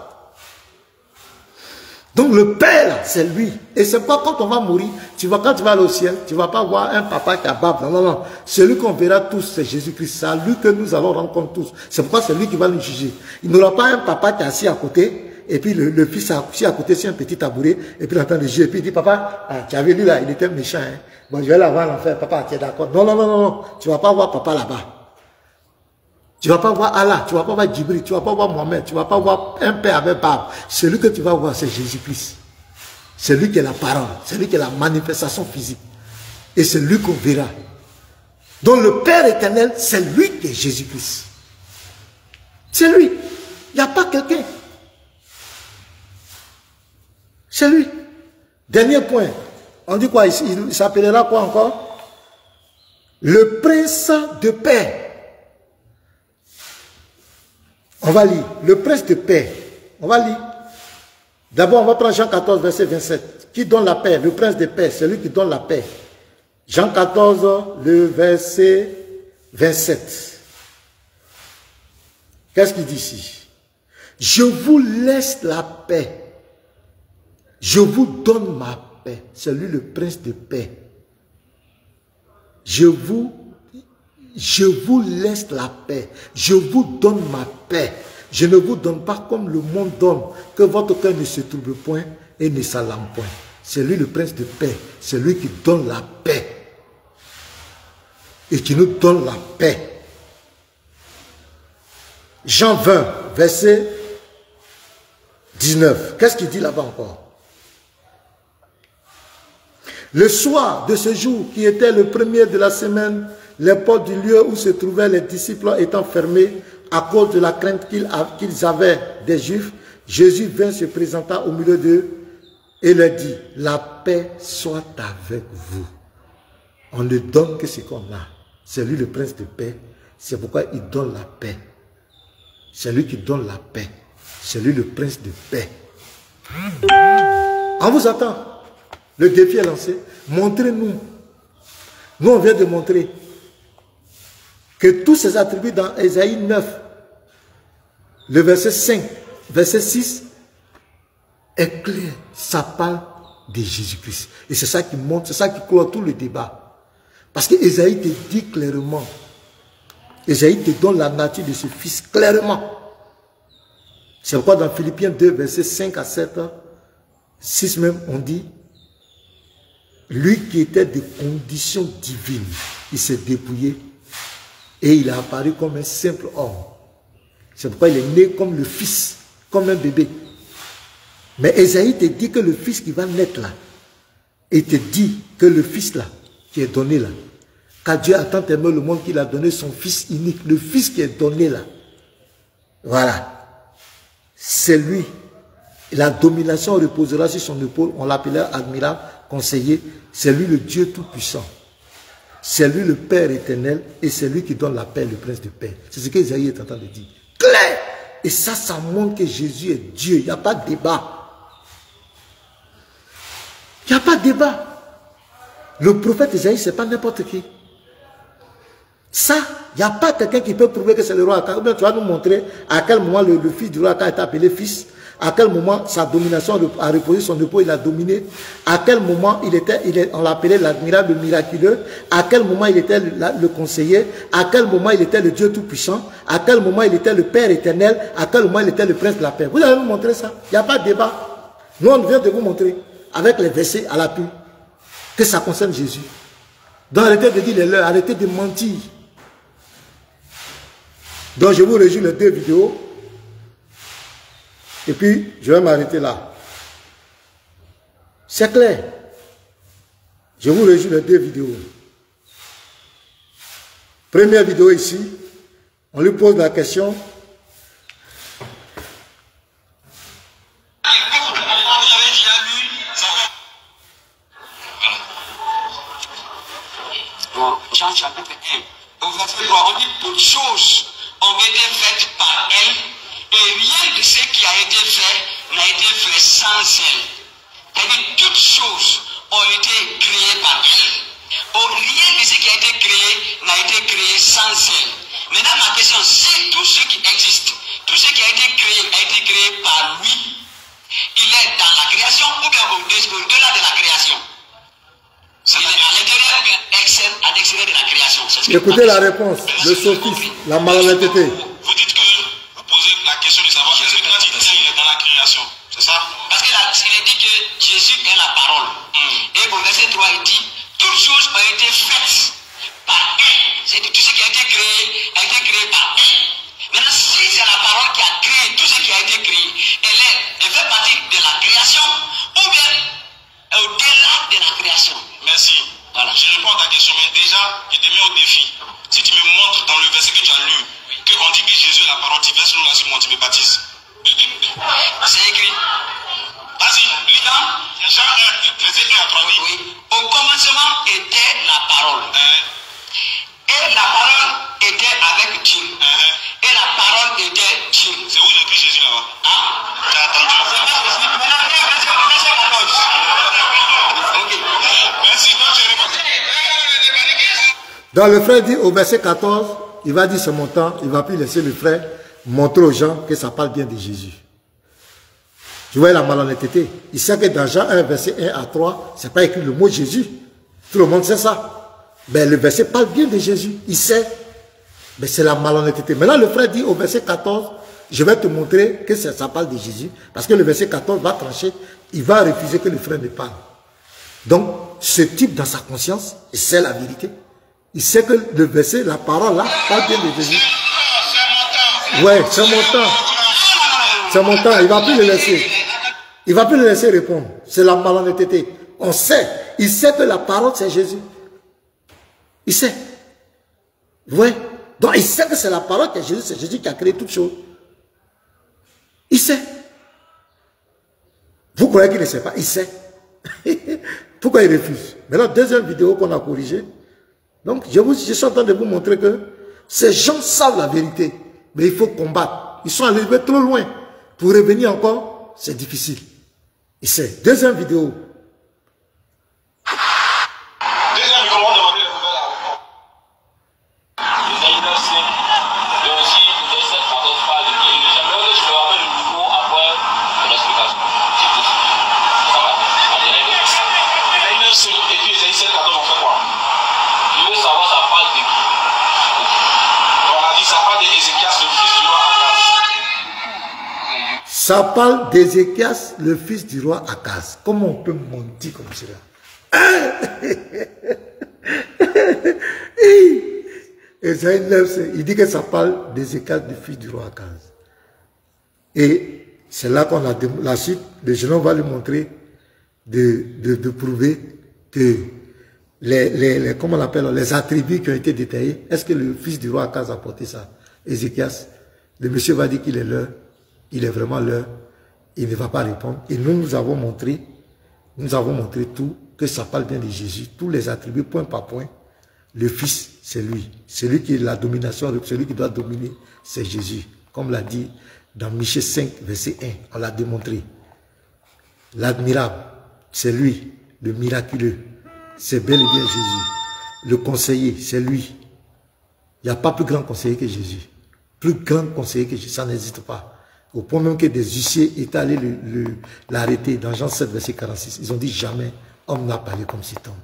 Donc le Père, c'est lui. Et c'est pas quand on va mourir, quand tu vas aller au ciel, tu ne vas pas voir un papa qui a barbe. Non, non, non. Celui qu'on verra tous, c'est Jésus-Christ. C'est à lui que nous allons rencontrer tous. C'est pourquoi c'est lui qui va nous juger. Il n'aura pas un papa qui est assis à côté, et puis le fils assis à côté sur un petit tabouret, et puis il entend le juger, et puis il dit, papa, tu avais lu là, il était méchant. Hein. Bon, je vais aller voir l'enfer. Papa, tu es d'accord? Non, non, non, non, non. Tu ne vas pas voir papa là-bas. Tu ne vas pas voir Allah, tu ne vas pas voir Djibril, tu ne vas pas voir Mohamed, tu ne vas pas voir un père avec barbe. Celui que tu vas voir, c'est Jésus-Christ. C'est lui qui est la parole, c'est lui qui est la manifestation physique. Et c'est lui qu'on verra. Donc le Père éternel, c'est lui qui est Jésus-Christ. C'est lui. Il n'y a pas quelqu'un. C'est lui. Dernier point. On dit quoi ici? Il s'appellera quoi encore? Le prince de paix. On va lire. Le prince de paix. On va lire. D'abord, on va prendre Jean 14, verset 27. Qui donne la paix? Le prince de paix, c'est lui qui donne la paix. Jean 14, le verset 27. Qu'est-ce qu'il dit ici? Je vous laisse la paix. Je vous donne ma paix. C'est lui le prince de paix. Je vous laisse la paix. Je vous donne ma paix. Je ne vous donne pas comme le monde donne, que votre cœur ne se trouble point et ne s'alarme point. C'est lui le prince de paix. C'est lui qui donne la paix. Et qui nous donne la paix. Jean 20, verset 19. Qu'est-ce qu'il dit là-bas encore? Le soir de ce jour, qui était le premier de la semaine, les portes du lieu où se trouvaient les disciples étant fermées à cause de la crainte qu'ils avaient des Juifs, Jésus vint se présenter au milieu d'eux et leur dit, la paix soit avec vous. On ne donne que ce qu'on a. C'est lui le prince de paix. C'est pourquoi il donne la paix. C'est lui qui donne la paix. C'est lui le prince de paix. On vous attend. Le défi est lancé. Montrez-nous. Nous, on vient de montrer que tous ces attributs dans Ésaïe 9, le verset 5, verset 6, est clair. Ça parle de Jésus-Christ. Et c'est ça qui montre, c'est ça qui clôt tout le débat. Parce que Ésaïe te dit clairement, Ésaïe te donne la nature de ce fils clairement. C'est pourquoi dans Philippiens 2, verset 5 à 7, 6 même, on dit, lui qui était de condition divine, il s'est dépouillé et il a apparu comme un simple homme. C'est pourquoi il est né comme le fils, comme un bébé. Mais Ésaïe te dit que le fils qui va naître là, il te dit que le fils là, qui est donné là, car Dieu a tant aimé le monde qu'il a donné son fils unique, le fils qui est donné là. Voilà. C'est lui. La domination reposera sur son épaule. On l'appelait admirable, conseiller. C'est lui le Dieu tout-puissant. C'est lui le Père éternel et c'est lui qui donne la paix, le prince de paix. C'est ce qu'Ésaïe est en train de dire. Clair. Et ça montre que Jésus est Dieu. Il n'y a pas de débat. Il n'y a pas de débat. Le prophète Ésaïe, ce n'est pas n'importe qui. Ça, il n'y a pas quelqu'un qui peut prouver que c'est le roi Akab. Ou bien tu vas nous montrer à quel moment le fils du roi Akab est appelé fils. À quel moment sa domination a reposé son épaule, il a dominé. À quel moment on l'appelait l'admirable, le miraculeux. À quel moment il était le conseiller. À quel moment il était le Dieu tout-puissant. À quel moment il était le Père éternel. À quel moment il était le prince de la paix. Vous allez nous montrer ça. Il n'y a pas de débat. Nous, on vient de vous montrer, avec les versets à l'appui, que ça concerne Jésus. Donc arrêtez de dire les leurs, arrêtez de mentir. Donc je vous réjouis les 2 vidéos. Et puis, je vais m'arrêter là. C'est clair. Je vous réjouis les 2 vidéos. Première vidéo ici, on lui pose la question. Jean chapitre 1, au verset 3, on dit toutes choses ont été faites par elle. Et rien de ce qui a été fait n'a été fait sans elle. C'est-à-dire toutes choses ont été créées par elle. Rien de ce qui a été créé n'a été créé sans elle. Maintenant ma question, si tout ce qui existe, tout ce qui a été créé par lui, il est dans la création ou bien au-delà de la création? Il est à l'intérieur ou bien à l'extérieur de la création? Écoutez la réponse, le sophisme, la malhonnêteté. Vous dites que vous posez la question de savoir si il est dans la création, c'est ça? Parce qu'il est dit que Jésus est la parole. Et au verset 3, il dit, toutes choses ont été faites par elle. C'est-à-dire tout ce qui a été créé par elle. Maintenant, si c'est la parole qui a créé tout ce qui a été créé, elle fait partie de la création ou bien au-delà de la création. Merci. Voilà. Je réponds à ta question, mais déjà, je te mets au défi. la parole, tu verses l'eau là sur moi, tu me baptises. C'est écrit. Vas-y, lis dans Jean 1, verset 1 à 3. Oui. Au commencement était la parole. Et la parole était avec Dieu. Et la parole était Dieu. C'est où il écrit Jésus là-bas? Hein? T'as attendu. Ok. Merci, donc tu réponds. Donc le frère dit au verset 14, il va dire c'est mon temps, il ne va plus laisser le frère montrer aux gens que ça parle bien de Jésus. Tu vois la malhonnêteté. Il sait que dans Jean 1, verset 1 à 3, c'est pas écrit le mot Jésus. Tout le monde sait ça. Mais le verset parle bien de Jésus. Il sait. Mais c'est la malhonnêteté. Maintenant, le frère dit au verset 14, je vais te montrer que ça parle de Jésus. Parce que le verset 14 va trancher. Il va refuser que le frère ne parle. Donc, ce type dans sa conscience, il sait la vérité. Il sait que le verset, la parole là, parle bien de Jésus. Ouais, c'est mon temps. C'est mon temps. Il ne va plus le laisser. Il ne va plus le laisser répondre. C'est la malhonnêteté. On sait. Il sait que la parole, c'est Jésus. Il sait. Ouais. Donc, il sait que c'est la parole qui est Jésus. C'est Jésus qui a créé toutes choses. Il sait. Vous croyez qu'il ne sait pas? Il sait. Pourquoi il refuse? Maintenant, deuxième vidéo qu'on a corrigée. Donc, je suis en train de vous montrer que ces gens savent la vérité. Mais il faut combattre. Ils sont arrivés trop loin. Pour revenir encore, c'est difficile. Et c'est deuxième vidéo. Deuxième vidéo, on va demander les nouvelles à l'époque. Isaïe 9, 5. Et aussi, verset 14 parle de Dieu. J'aimerais que je me rappelle le niveau après l'explication. C'est possible. Ça va? Allez, Isaïe 9, 5 et puis Isaïe 7, 14, on fait quoi? Je veux savoir, ça parle de qui? On a dit, ça parle d'Ézéchias, le fils du roi Akaz. Ça parle d'Ézéchias, le fils du roi Akaz. Comment on peut mentir comme cela? Isaïe 9, il dit que ça parle d'Ézéchias, du fils du roi Akaz. Et c'est là qu'on a la suite. Le jeune homme va lui montrer de prouver que comment on appelle, les attributs qui ont été détaillés. Est-ce que le fils du roi Akaz a porté ça? Ézéchias, le monsieur va dire qu'il est leur. Il est vraiment leur. Il ne va pas répondre. Et nous avons montré tout, que ça parle bien de Jésus. Tous les attributs, point par point. Le Fils, c'est lui. Celui qui est la domination, celui qui doit dominer, c'est Jésus. Comme l'a dit dans Michée 5, verset 1. On l'a démontré. L'admirable, c'est lui. Le miraculeux, c'est bel et bien Jésus. Le conseiller, c'est lui. Il n'y a pas plus grand conseiller que Jésus. Plus grand conseiller que Jésus, ça n'existe pas. Au point même que des huissiers étaient allés l'arrêter dans Jean 7, verset 46. Ils ont dit jamais, homme n'a parlé comme cet homme.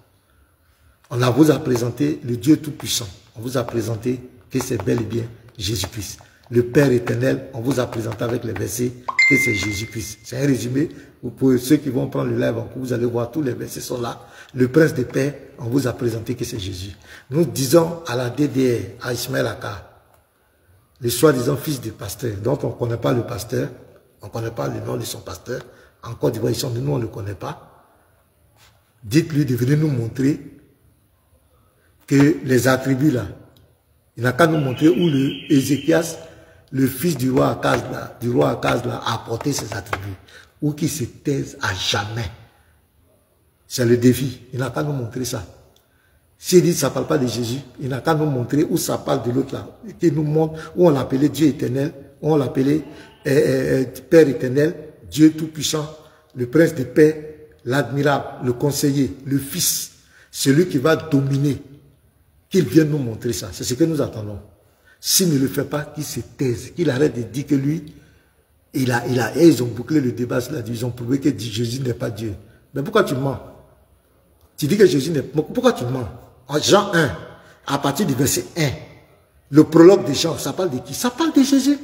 On vous a présenté le Dieu Tout-Puissant. On vous a présenté que c'est bel et bien Jésus-Christ. Le Père éternel, on vous a présenté avec les versets que c'est Jésus-Christ. C'est un résumé. Pour ceux qui vont prendre le live, vous allez voir, tous les versets sont là. Le Prince des Pères, on vous a présenté que c'est Jésus. Nous disons à la DDR, à Ismaël Aka, le soi-disant fils du pasteur, dont on ne connaît pas le pasteur, on ne connaît pas le nom de son pasteur, en Côte d'Ivoire, nous on ne le connaît pas. Dites-lui de venir nous montrer que les attributs là, il n'a qu'à nous montrer où le Ézéchias, le fils du roi Akaz là, a apporté ses attributs, ou qu'il se taise à jamais. C'est le défi, il n'a qu'à nous montrer ça. S'il dit que ça ne parle pas de Jésus, il n'a qu'à nous montrer où ça parle de l'autre là. Il nous montre où on l'appelait Dieu éternel, où on l'appelait Père éternel, Dieu tout-puissant, le prince de paix, l'admirable, le conseiller, le fils, celui qui va dominer. Qu'il vienne nous montrer ça. C'est ce que nous attendons. S'il ne le fait pas, qu'il se taise, qu'il arrête de dire que lui, et ils ont bouclé le débat sur la division, ils ont prouvé que Jésus n'est pas Dieu. Mais pourquoi tu mens? Tu dis que Jésus n'est pas... Pourquoi tu mens? En Jean 1, à partir du verset 1, le prologue de Jean, ça parle de qui? Ça parle de Jésus.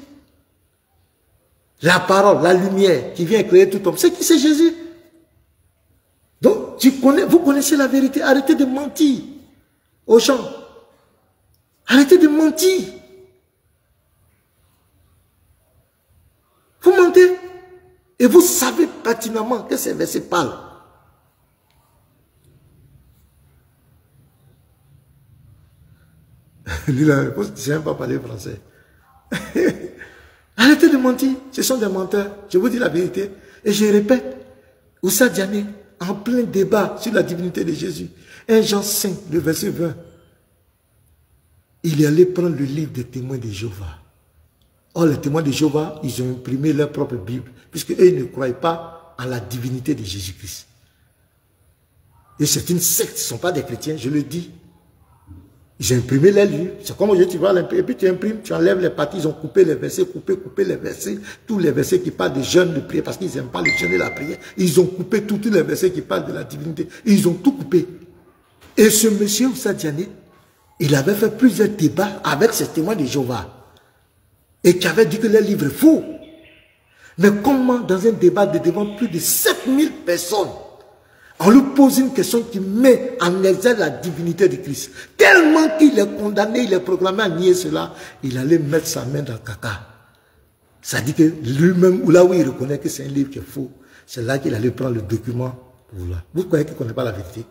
La parole, la lumière qui vient créer tout homme, c'est qui? C'est Jésus. Donc, vous connaissez la vérité. Arrêtez de mentir aux gens. Arrêtez de mentir. Vous mentez. Et vous savez pertinemment que ces versets parlent. Lui, la réponse, tu ne sais même pas parler français. Arrêtez de mentir. Ce sont des menteurs. Je vous dis la vérité. Et je répète, Oussa Diané, en plein débat sur la divinité de Jésus, 1 Jean 5, le verset 20, il est allé prendre le livre des témoins de Jéhovah. Or, les témoins de Jéhovah, ils ont imprimé leur propre Bible, puisque eux ne croient pas en la divinité de Jésus-Christ. Et c'est une secte, ce ne sont pas des chrétiens, je le dis. Ils ont imprimé les livres. C'est comme aujourd'hui, tu vois, et puis tu imprimes, tu enlèves les parties, ils ont coupé les versets, coupé les versets, tous les versets qui parlent de jeûne, de prière, parce qu'ils n'aiment pas le jeûne et la prière. Ils ont coupé tous les versets qui parlent de la divinité. Ils ont tout coupé. Et ce monsieur Oussa Diané, il avait fait plusieurs débats avec ces témoins de Jéhovah. Et qui avait dit que les livres est faux. Mais comment dans un débat devant plus de 7000 personnes, on lui pose une question qui met en exergue la divinité de Christ. Tellement qu'il est condamné, il est proclamé à nier cela, il allait mettre sa main dans le caca. Ça dit que lui-même, là où il reconnaît que c'est un livre qui est faux, c'est là qu'il allait prendre le document pour là. Vous croyez qu'il ne connaît pas la vérité?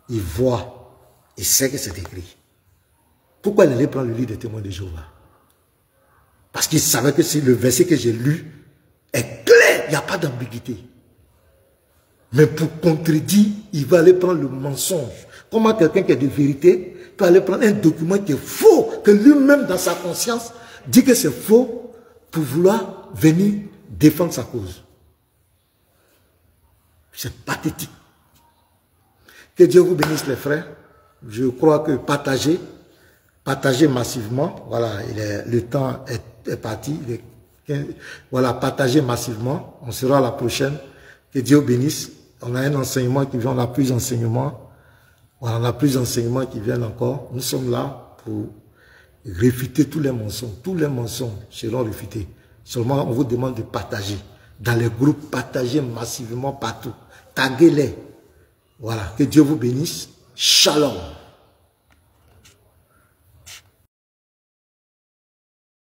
Il voit, il sait que c'est écrit. Pourquoi il allait prendre le livre des témoins de Jéhovah? Parce qu'il savait que si le verset que j'ai lu est clair, il n'y a pas d'ambiguïté. Mais pour contredire, il va aller prendre le mensonge. Comment quelqu'un qui est de vérité peut aller prendre un document qui est faux, que lui-même dans sa conscience dit que c'est faux pour vouloir venir défendre sa cause? C'est pathétique. Que Dieu vous bénisse les frères. Je crois que partagez massivement. Voilà, le temps est parti. Voilà, partagez massivement. On sera à la prochaine. Que Dieu bénisse. On a un enseignement qui vient, on a plus d'enseignements. Voilà, on a plus d'enseignements qui viennent encore. Nous sommes là pour réfuter tous les mensonges. Tous les mensonges seront réfutés. Seulement, on vous demande de partager. Dans les groupes, partagez massivement partout. Taguez-les. Voilà, que Dieu vous bénisse. Shalom.